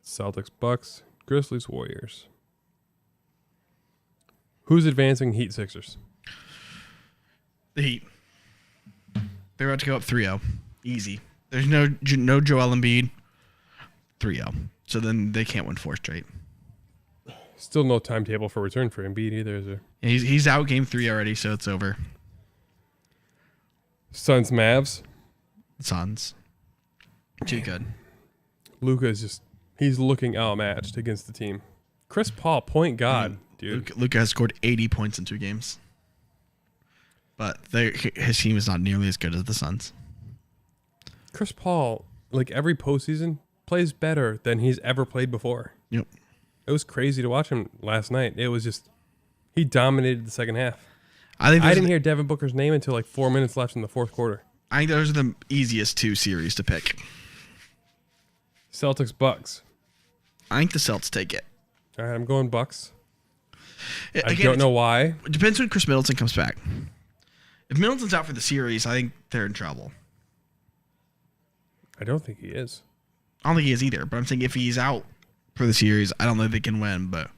Celtics Bucks, Grizzlies Warriors. Who's advancing Heat Sixers? The Heat. They're about to go up 3-0. Easy. There's no Joel Embiid. 3-0. So then they can't win 4 straight. Still no timetable for return for Embiid either, is there? Yeah, he's out game 3 already, so it's over. Suns Mavs. Suns. Too good. Luka is he's looking outmatched against the team. Chris Paul, point guard, dude. Luka has scored 80 points in 2 games. But his team is not nearly as good as the Suns. Chris Paul, like every postseason, plays better than he's ever played before. Yep. It was crazy to watch him last night. It was just, he dominated the second half. I didn't hear Devin Booker's name until like 4 minutes left in the fourth quarter. I think those are the easiest 2 series to pick. Celtics Bucks. I think the Celtics take it. All right, I'm going Bucks. Again, I don't know why. It depends when Chris Middleton comes back. If Middleton's out for the series, I think they're in trouble. I don't think he is. I don't think he is either, but I'm saying if he's out for the series, I don't think they can win, but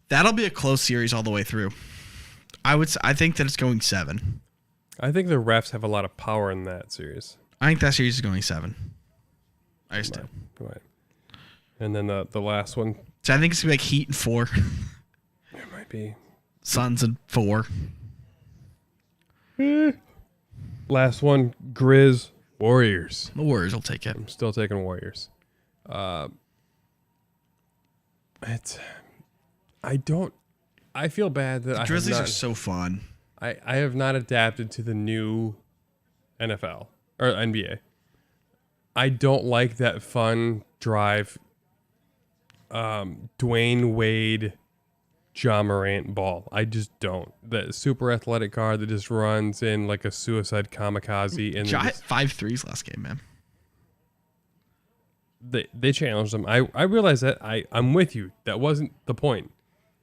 that'll be a close series all the way through. I think that it's going 7. I think the refs have a lot of power in that series. I think that series is going 7. I just do. Right. And then the last one. So I think it's going to be like Heat and 4. It might be. Suns and 4. Last one, Grizz Warriors. The Warriors will take it. I'm still taking Warriors. I feel bad that The Grizzlies are so fun. I have not adapted to the new NFL or NBA. I don't like that fun drive Dwayne Wade, Ja Morant ball. I just don't. That super athletic guard that just runs in like a suicide kamikaze. And Ja hit 5 threes last game, man. They challenged him. I realize that. I'm with you. That wasn't the point.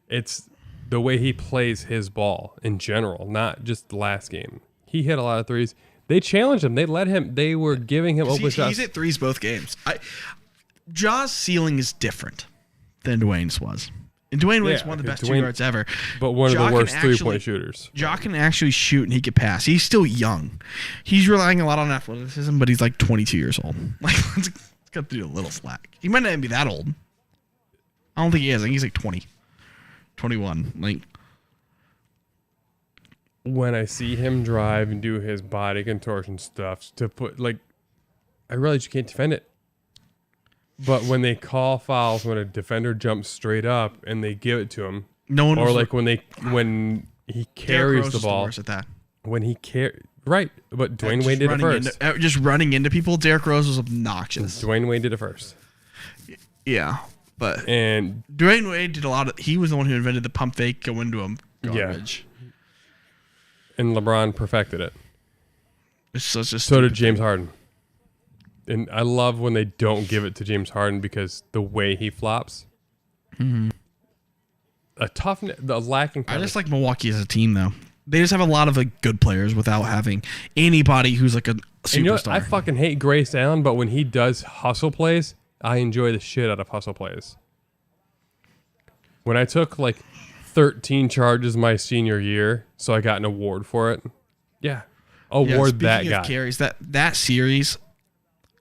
It's the way he plays his ball in general, not just the last game. He hit a lot of threes. They challenged him. They let him. They were giving him open shots. He's hit threes both games. Ja's ceiling is different than Dwayne's was. And Dwayne Wade's one of the best 2 guards ever. But one of the worst 3-point shooters. Ja can actually shoot and he can pass. He's still young. He's relying a lot on athleticism, but he's like 22 years old. Like, let's cut through a little slack. He might not even be that old. I don't think he is. I think he's like 20. 21. Like, when I see him drive and do his body contortion stuff to put, like, I realize you can't defend it. But when they call fouls when a defender jumps straight up and they give it to him, no one. Or like when he carries the ball, at that. When he right, but Dwayne Wade did it first. Just running into people, Derrick Rose was obnoxious. Dwayne Wade did it first. Yeah, but and Dwayne Wade did a lot of. He was the one who invented the pump fake, go into him garbage. Yeah. And LeBron perfected it. It's such a. So did James Harden. And I love when they don't give it to James Harden because the way he flops. Mm-hmm. The lacking. I just like Milwaukee as a team, though. They just have a lot of like good players without having anybody who's like a superstar. And you know what? I fucking hate Grace Allen, but when he does hustle plays, I enjoy the shit out of hustle plays. When I took like 13 charges my senior year, so I got an award for it. Yeah, award that guy. Of carries, that series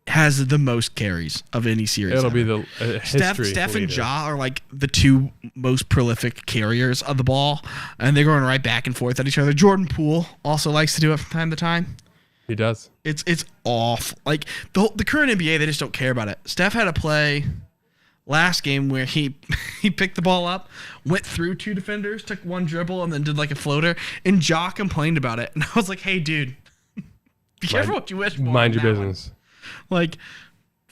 has the most carries of any series. It'll ever. be the history. Steph and Ja are like the 2 most prolific carriers of the ball, and they're going right back and forth at each other. Jordan Poole also likes to do it from time to time. He does. It's off. Like the current NBA, they just don't care about it. Steph had a play last game where he picked the ball up, went through 2 defenders, took 1 dribble, and then did like a floater, and Ja complained about it. And I was like, hey, dude, be careful what you wish for. Mind your business. Like,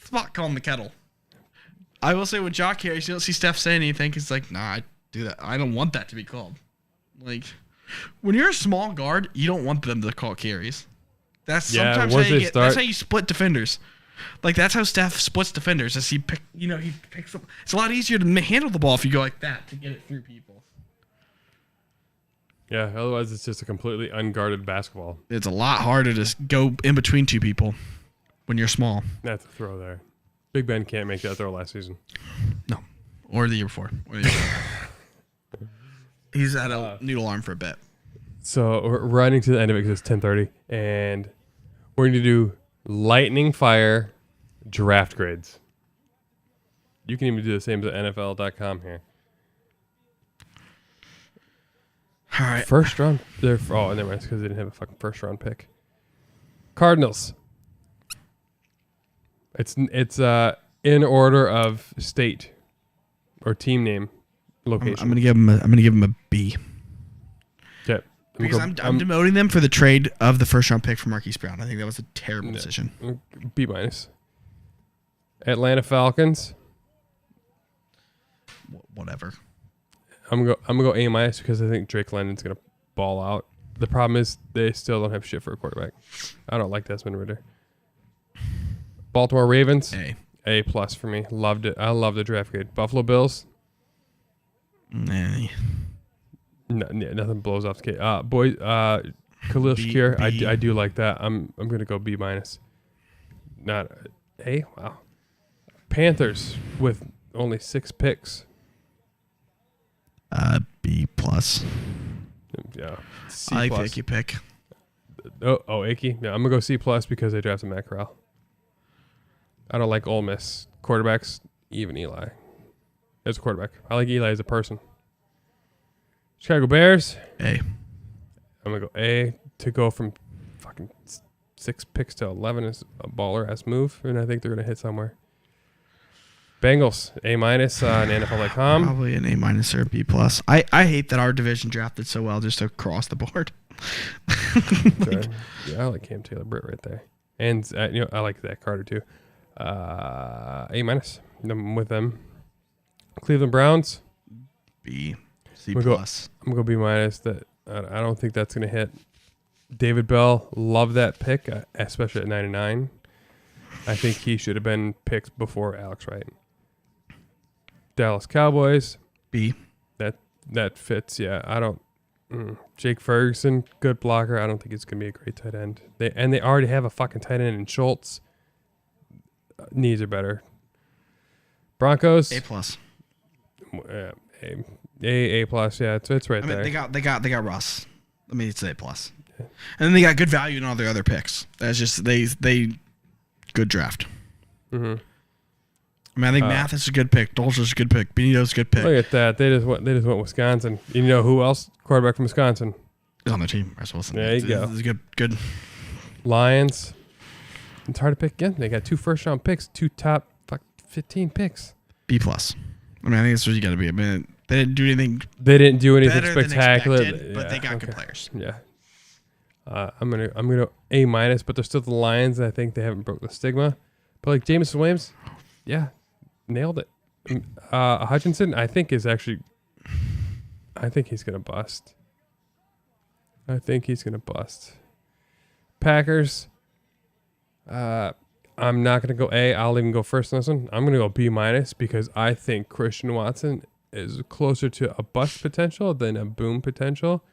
spot calling the kettle. I will say with Jock carries, you don't see Steph saying anything. He's like, nah, I do that. I don't want that to be called. Like, when you're a small guard, you don't want them to call carries. That's sometimes that's how you split defenders. Like, that's how Steph splits defenders. As he picks up. It's a lot easier to handle the ball if you go like that to get it through people. Yeah, otherwise it's just a completely unguarded basketball. It's a lot harder to go in between two people when you're small. That's a throw there. Big Ben can't make that throw last season. No. Or the year before. He's had a noodle arm for a bit. So we're running to the end of it because it's 10:30, and we're going to do lightning fire draft grades. You can even do the same as NFL.com here. All right. First round. Never mind, it's because they didn't have a fucking first round pick. Cardinals. It's in order of state or team name location. I'm gonna give him a B. Okay. Because I'm demoting them for the trade of the first round pick for Marquise Brown. I think that was a terrible decision. B-. Atlanta Falcons. Whatever. I'm gonna go A- because I think Drake London's gonna ball out. The problem is they still don't have shit for a quarterback. I don't like Desmond Ridder. Baltimore Ravens. A+ for me. Loved it. I love the draft grade. Buffalo Bills. Nah. No, nothing blows off the cake. Khalil Shakir. I do like that. I'm gonna go B-. Not A. Wow. Panthers with only 6 picks. B+. Yeah. C+. I like the Icky pick. Oh, Icky. Yeah, I'm gonna go C+ because they drafted Matt Corral. I don't like Ole Miss quarterbacks, even Eli as a quarterback. I like Eli as a person. Chicago Bears. A. I'm gonna go A to go from fucking 6 picks to 11 is a baller ass move, and I think they're gonna hit somewhere. Bengals A- on NFL.com. Probably an A- or a B+. I hate that our division drafted so well just across the board. Yeah, I like Cam Taylor-Britt right there, and I like Zach Carter too. A-. I'm with them. Cleveland Browns. B. C+. I'm gonna go B-. That I don't think that's gonna hit. David Bell, love that pick, especially at 99. I think he should have been picked before Alex Wright. Dallas Cowboys. B. That fits. Yeah, I don't. Jake Ferguson, good blocker. I don't think it's gonna be a great tight end. They already have a fucking tight end in Schultz. Knees are better. Broncos. A+. A+. Yeah, it's right there. They got Russ. I mean, it's A+. And then they got good value in all their other picks. That's just they good draft. Mm-hmm. I mean, I think Mathis is a good pick. Dolcer's a good pick. Benito's a good pick. Look at that. They just went Wisconsin. You know who else? Quarterback from Wisconsin. He's on the team. Russ Wilson. There you go. It's good. Lions. It's hard to pick again. They got 2 first-round picks, 2 top 15 picks. B+. I mean, I think that's what you got to be. I mean, they didn't do anything. They didn't do anything better spectacular, than expected, but they got good players. Yeah. I'm gonna A-, but they're still the Lions. And I think they haven't broke the stigma. But like Jameson Williams, yeah, nailed it. Hutchinson, I think he's gonna bust. Packers. I'm not gonna go A. I'll even go first on this one. I'm gonna go B- because I think Christian Watson is closer to a bust potential than a boom potential.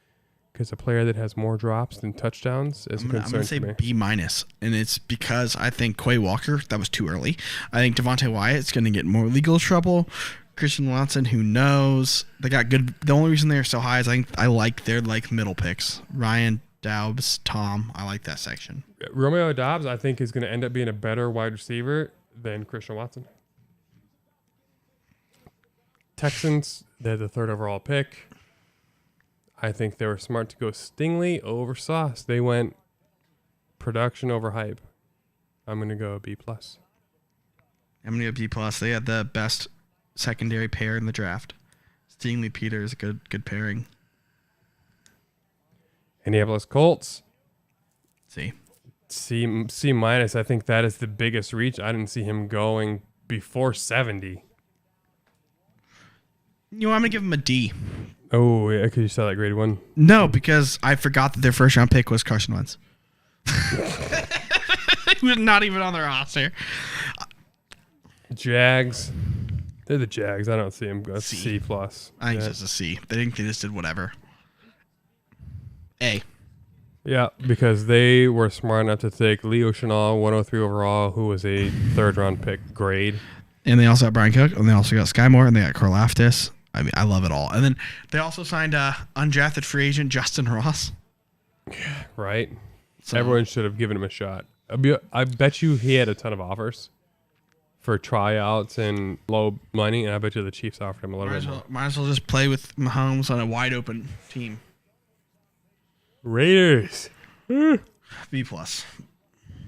Because a player that has more drops than touchdowns is a concern I'm going to say for me. B-, and it's because I think Quay Walker, that was too early. I think Devontae Wyatt's going to get more legal trouble. Christian Watson, who knows? They got good. The only reason they're so high is I like their middle picks. Ryan, Daubs, Tom. I like that section. Romeo Doubs, I think, is going to end up being a better wide receiver than Christian Watson. Texans, they had the 3rd overall pick. I think they were smart to go Stingley over Sauce. They went production over hype. I'm going to go B+. I'm going to go B+. They had the best secondary pair in the draft. Stingley Peter is a good pairing. Indianapolis Colts. See. C minus. I think that is the biggest reach. I didn't see him going before 70. You know, I'm going to give him a D. Oh, yeah, because you saw that grade 1. No, because I forgot that their first round pick was Carson Wentz. He was not even on their roster. Jags. They're the Jags. I don't see him go C+. I think it's just a C. They just did whatever. A. Yeah, because they were smart enough to take Leo Chenal, 103 overall, who was a third-round pick grade. And they also got Brian Cook, and they also got Sky Moore, and they got Karlaftis. I mean, I love it all. And then they also signed undrafted free agent Justin Ross. Right. So, everyone should have given him a shot. I bet you he had a ton of offers for tryouts and low money, and I bet you the Chiefs offered him a little bit more. Might as well just play with Mahomes on a wide open team. Raiders. B+.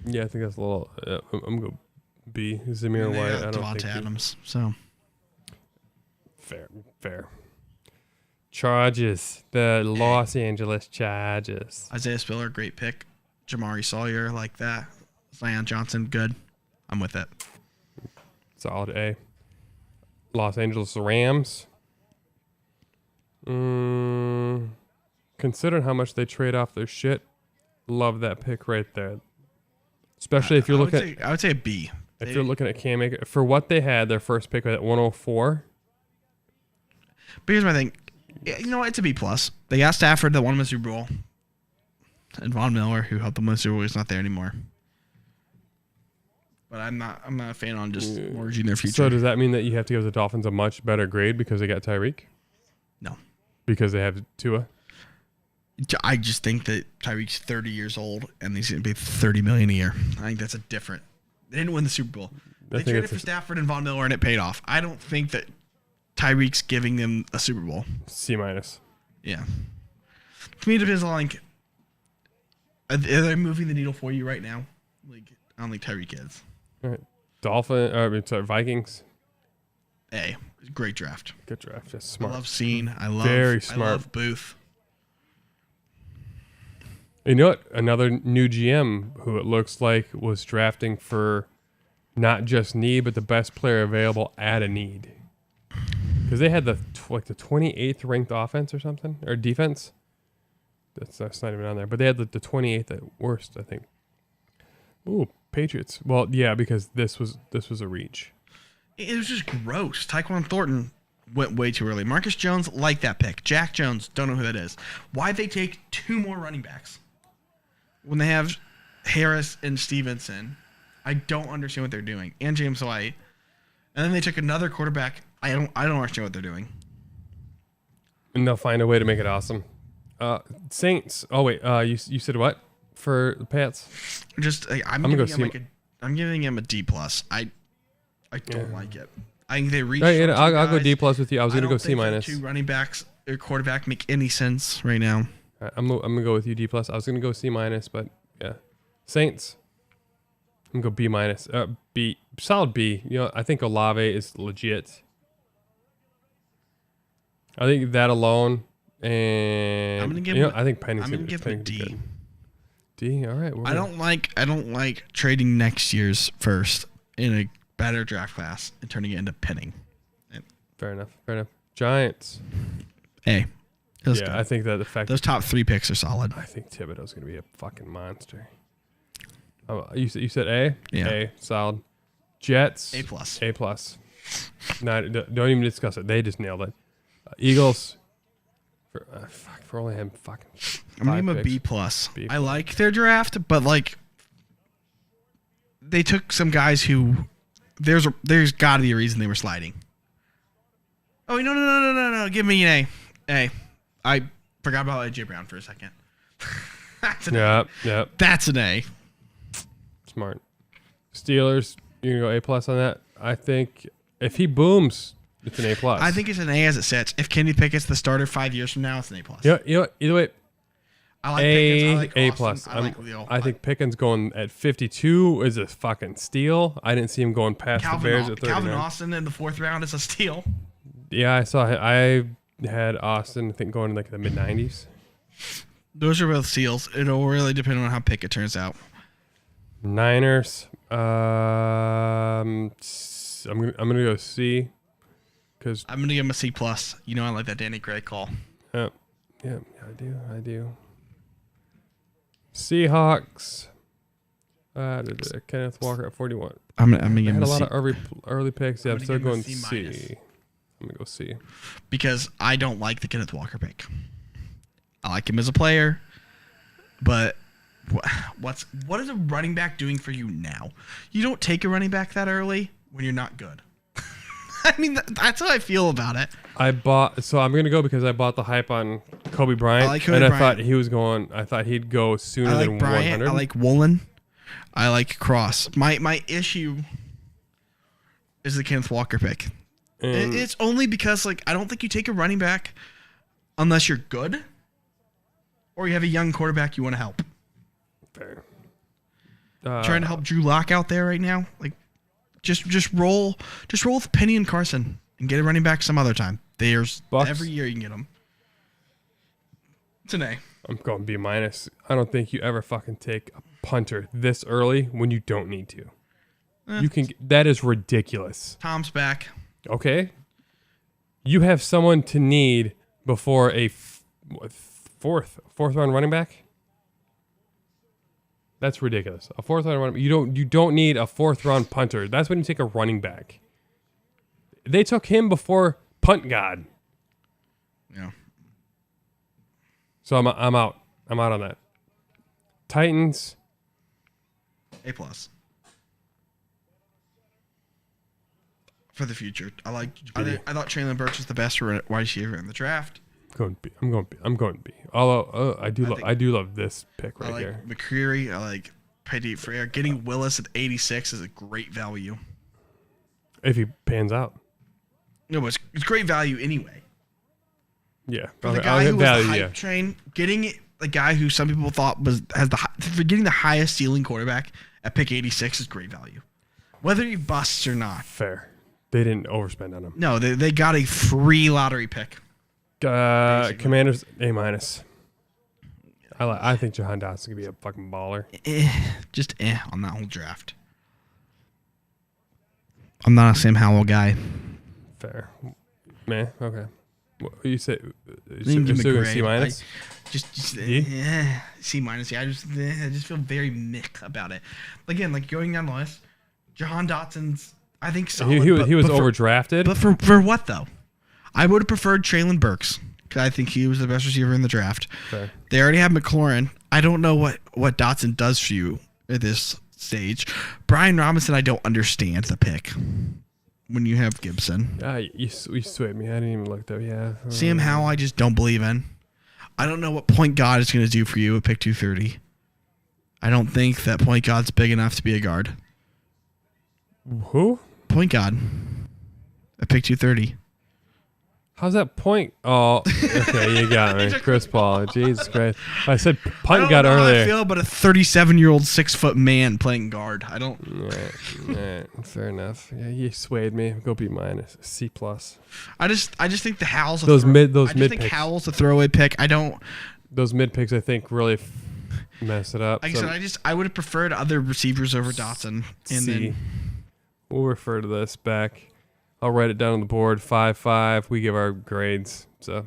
Yeah, I think that's a little. I'm going to B. Zamir White. I don't Devontae think Adams. So fair. Chargers. The Los Angeles Chargers. Isaiah Spiller, great pick. Jamari Sawyer, like that. Zion Johnson, good. I'm with it. Solid A. Los Angeles Rams. Considering how much they trade off their shit, love that pick right there. Especially if you're looking I would say a B. If you're looking at Cam Akers, for what they had, their first pick was at 104. But here's my thing. You know what? It's a B+. They got Stafford that won them a Super Bowl. And Von Miller, who helped them win the Super Bowl, is not there anymore. But I'm not a fan on just mortgaging their future. So does that mean that you have to give the Dolphins a much better grade because they got Tyreek? No. Because they have Tua? I just think that Tyreek's 30 years old and he's going to be $30 million a year. I think that's a different. They didn't win the Super Bowl. They traded for Stafford and Von Miller and it paid off. I don't think that Tyreek's giving them a Super Bowl. C-. Yeah. To me, it depends on like, are they moving the needle for you right now? Like, I don't think Tyreek is. All right. Vikings. A. Great draft. Good draft. Just smart. I love Scene. Very smart. I love Booth. You know what? Another new GM who it looks like was drafting for not just need, but the best player available at a need. Because they had the 28th ranked offense or something, or defense. That's not even on there. But they had the 28th at worst, I think. Ooh, Patriots. Well, yeah, because this was a reach. It was just gross. Tyquan Thornton went way too early. Marcus Jones, like that pick. Jack Jones, don't know who that is. Why'd they take 2 more running backs when they have Harris and Stevenson? I don't understand what they're doing. And James White. And then they took another quarterback. I don't understand what they're doing. And they'll find a way to make it awesome. Saints. Oh wait, you said what for the Pats? Just I'm giving him a D+. I don't like it. I think they reached. I'll go D+ with you. I was gonna go C-. Two running backs or quarterback make any sense right now. I'm gonna go with you D+. I was gonna go C-, but yeah, Saints. I'm gonna go B-. B, solid B. You know, I think Olave is legit. I think that alone, and I'm gonna give him I think Penny's gonna give him a D. Good. D. All right. I don't like trading next year's first in a better draft class and turning it into pinning. Fair enough. Giants. A. Good. I think that the fact those top 3 picks are solid. I think Thibodeau's gonna be a fucking monster. You said A? Yeah. A, solid. Jets. A+. A+. Don't even discuss it. They just nailed it. Eagles. For only him fucking. I'm gonna give him a B+. B+. I like their draft, but like they took some guys who there's got to be a reason they were sliding. Oh no! Give me an A. A. I forgot about AJ Brown for a second. That's an A. Yeah. That's an A. Smart. Steelers, you gonna go A+ on that? I think if he booms, it's an A+. I think it's an A as it sits. If Kenny Pickett's the starter 5 years from now, it's an A+. You know, either way, I like Pickens. I like A+. Austin. I think Pickens going at 52 is a fucking steal. I didn't see him going past the Bears at 39. Calvin Austin in the 4th round is a steal. Yeah, I saw. I had Austin, I think, going in like the mid-90s. Those are both steals. It'll really depend on how Pickett turns out. Niners. I'm gonna go C. Cause I'm gonna give him a C+. You know I like that Danny Gray call. yeah, I do. Seahawks. Kenneth Walker at 41. I'm gonna give I him had a a lot C of early picks. Yeah, I'm gonna still give him a going C C. minus. I'm gonna go C. because I don't like the Kenneth Walker pick. I like him as a player, but what is a running back doing for you now? You don't take a running back that early when you're not good. I mean, that's how I feel about it. So I'm gonna go because I bought the hype on Kobe Bryant, I like Kobe and I Bryant. thought he was going. I thought he'd go sooner I like than Bryant. 100. I like Woolen. I like Cross. My issue is the Kenneth Walker pick. And It's only because I don't think you take a running back unless you're good or you have a young quarterback you want to help. fair. Trying to help Drew Lock out there right now. Just roll with Penny and Carson and get a running back some other time. There's Bucks. every year you can get them. It's an A. I'm going B minus. I don't think you ever fucking take a punter this early when you don't need to. You can. That is ridiculous. Tom's back. Okay. You have someone to need before a fourth round running back. That's ridiculous. A fourth round running. You don't need a fourth round punter. That's when you take a running back. They took him before punt god. Yeah. So I'm out. I'm out on that. Titans. A+. For the future. I thought Traylon Burks was the best wide receiver in the draft. I'm going B. Although I do love this pick I right like here. McCreary. I like Petty Frere. Getting Willis at 86 is a great value. If he pans out. No, but it's great value anyway. Yeah. For the I'll guy get who was value, the hype yeah. train, getting the guy who some people thought for getting the highest ceiling quarterback at pick 86 is great value. Whether he busts or not. Fair. They didn't overspend on him. No, they got a free lottery pick. Commanders A minus. I think Jahan Dotson could be a fucking baller. Just on that whole draft. I'm not a Sam Howell guy. Fair. Man, okay. What you say? Give him a Still going grade. C minus? Just D? C minus. Yeah, I just feel very mick about it. Again, going down the list, Jahan Dotson's I think solid. He was overdrafted. But for what though? I would have preferred Traylon Burks because I think he was the best receiver in the draft. Fair. They already have McLaurin. I don't know what Dotson does for you at this stage. Brian Robinson, I don't understand the pick when you have Gibson. You swayed me. I didn't even look though. Yeah. Sam Howell, I just don't believe in. I don't know what point guard is going to do for you at pick 230. I don't think that point guard's big enough to be a guard. Who? Point guard at pick 230. How's that point? Oh, okay, you got me. Chris Paul. Jesus Christ. I said punt got I earlier. feel about a 37-year-old 6-foot man playing guard. I don't. Right, fair enough. Yeah, you swayed me. Go B minus. C plus. I just think the Howell's Those mid I just think picks. Howell's a throwaway pick. I don't. Those mid picks, I think, really mess it up. Like I said, I would have preferred other receivers over Dotson. And C. then We'll refer to this back. I'll write it down on the board. 5-5. We give our grades. So.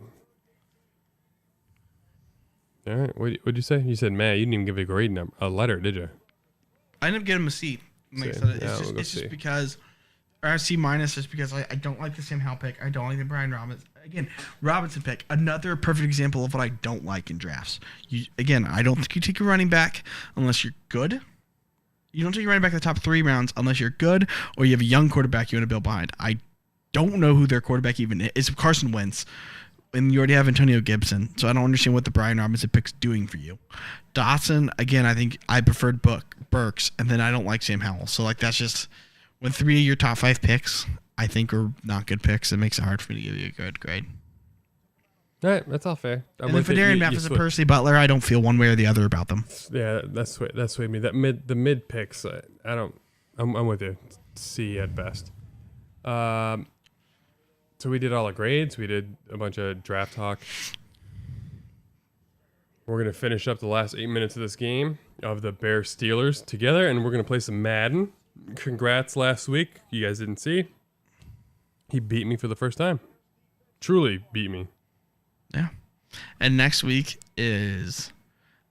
All right. What'd you say? You said, man, you didn't even give a grade number, a letter, did you? I ended up getting him a C. Like I C. said, Yeah, we'll go it's just C. because, or C minus, just because I don't like the Sam Howell pick. I don't like the Brian Robinson. Again, Robinson pick, another perfect example of what I don't like in drafts. I don't think you take a running back unless you're good. You don't take a running back in the top 3 rounds unless you're good or you have a young quarterback you want to build behind. I don't know who their quarterback even is. It's Carson Wentz. And you already have Antonio Gibson. So I don't understand what the Brian Robinson pick's doing for you. Dotson, again, I think I preferred Burks, and then I don't like Sam Howell. So that's just when 3 of your top 5 picks I think are not good picks, it makes it hard for me to give you a good grade. All right, that's all fair. And then Fedarian Mathis and Percy Butler, I don't feel one way or the other about them. Yeah, that's swayed me. The mid picks, I'm with you. C at best. So we did all the grades. We did a bunch of draft talk. We're gonna finish up the last 8 minutes of this game. of the Bears Steelers together, and we're going to play some Madden. Congrats last week. You guys didn't see. He beat me for the first time. Truly beat me. Yeah. And next week is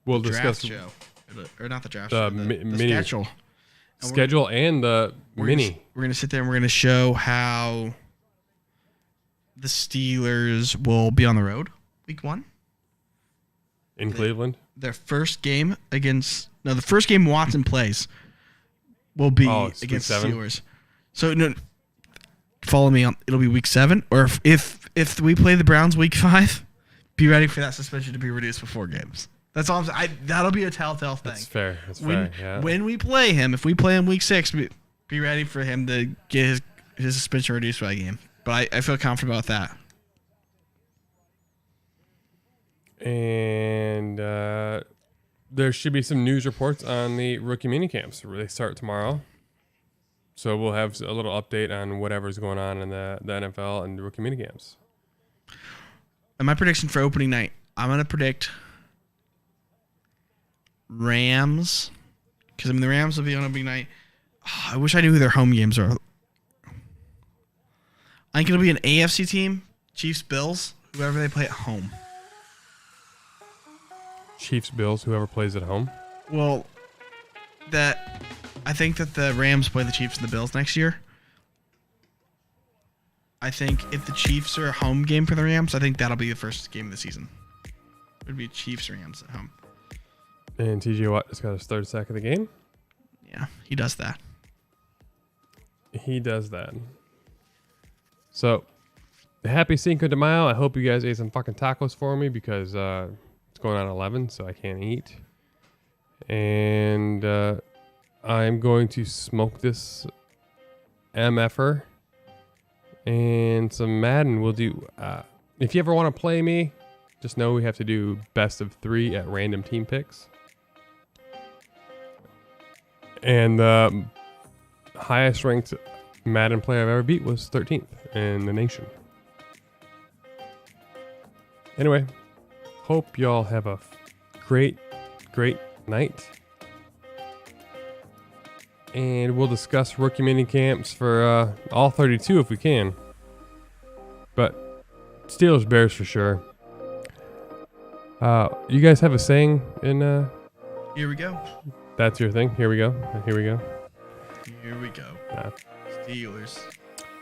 We'll draft discuss show. Or not the draft the show. The mini schedule. schedule and the mini. We're going to sit there and we're going to show how the Steelers will be on the road week 1. In Cleveland. Their first game the first game Watson plays will be It's against week 7? Steelers. So no, follow me on. It'll be week 7, or if we play the Browns week 5, be ready for that suspension to be reduced for 4 games. That's all. That'll be a telltale thing. That's fair. That's fair. Yeah. When we play him, if we play him week 6, be ready for him to get his suspension reduced by a game. But I feel confident about that. And there should be some news reports on the rookie mini camps. They start tomorrow. So we'll have a little update on whatever's going on in the NFL and the rookie mini camps. And my prediction for opening night, I'm going to predict Rams. Because, the Rams will be on opening night. Oh, I wish I knew who their home games are. I think it'll be an AFC team, Chiefs, Bills, whoever they play at home. Chiefs, Bills, whoever plays at home. Well, I think that the Rams play the Chiefs and the Bills next year. I think if the Chiefs are a home game for the Rams, I think that'll be the first game of the season. It would be Chiefs-Rams at home. And TJ Watt just got his 3rd sack of the game. Yeah, he does that. He does that. So, happy Cinco de Mayo. I hope you guys ate some fucking tacos for me because it's going on 11, so I can't eat. And I'm going to smoke this MFer and some Madden. We'll do. If you ever want to play me, just know we have to do best of 3 at random team picks. And the highest ranked Madden player I've ever beat was 13th in the nation. Anyway, hope y'all have a great night. And we'll discuss rookie mini camps for all 32 if we can. But Steelers Bears for sure. You guys have a saying in Here we go. that's your thing? Here we go. Here we go. Here we go. Steelers.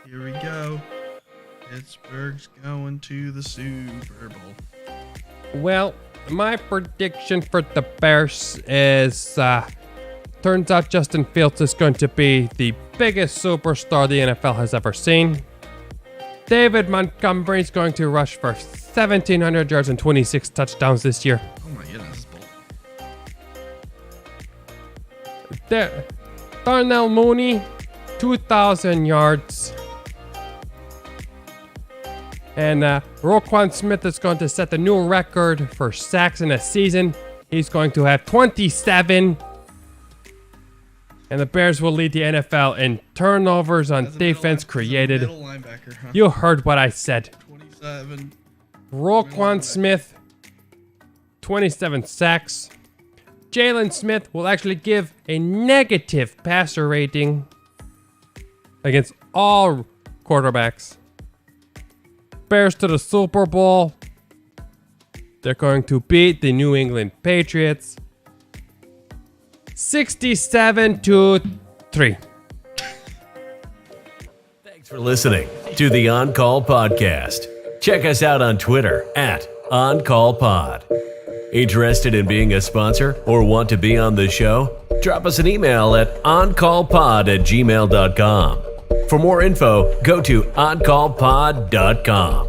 Here we go. Pittsburgh's going to the Super Bowl. Well, my prediction for the Bears is turns out Justin Fields is going to be the biggest superstar the NFL has ever seen. David Montgomery is going to rush for 1,700 yards and 26 touchdowns this year. Oh my goodness. Darnell Mooney, 2,000 yards. And Roquan Smith is going to set the new record for sacks in a season. He's going to have 27. And the Bears will lead the NFL in turnovers on defense created. Middle linebacker, huh? You heard what I said. 27. Roquan Smith, 27 sacks. Jalen Smith will actually give a negative passer rating against all quarterbacks. Bears to the Super Bowl. They're going to beat the New England Patriots 67-3. Thanks for listening to the On Call Podcast. Check us out on Twitter at OnCallPod. Interested in being a sponsor or want to be on the show? Drop us an email at oncallpod@gmail.com. For more info, go to oncallpod.com.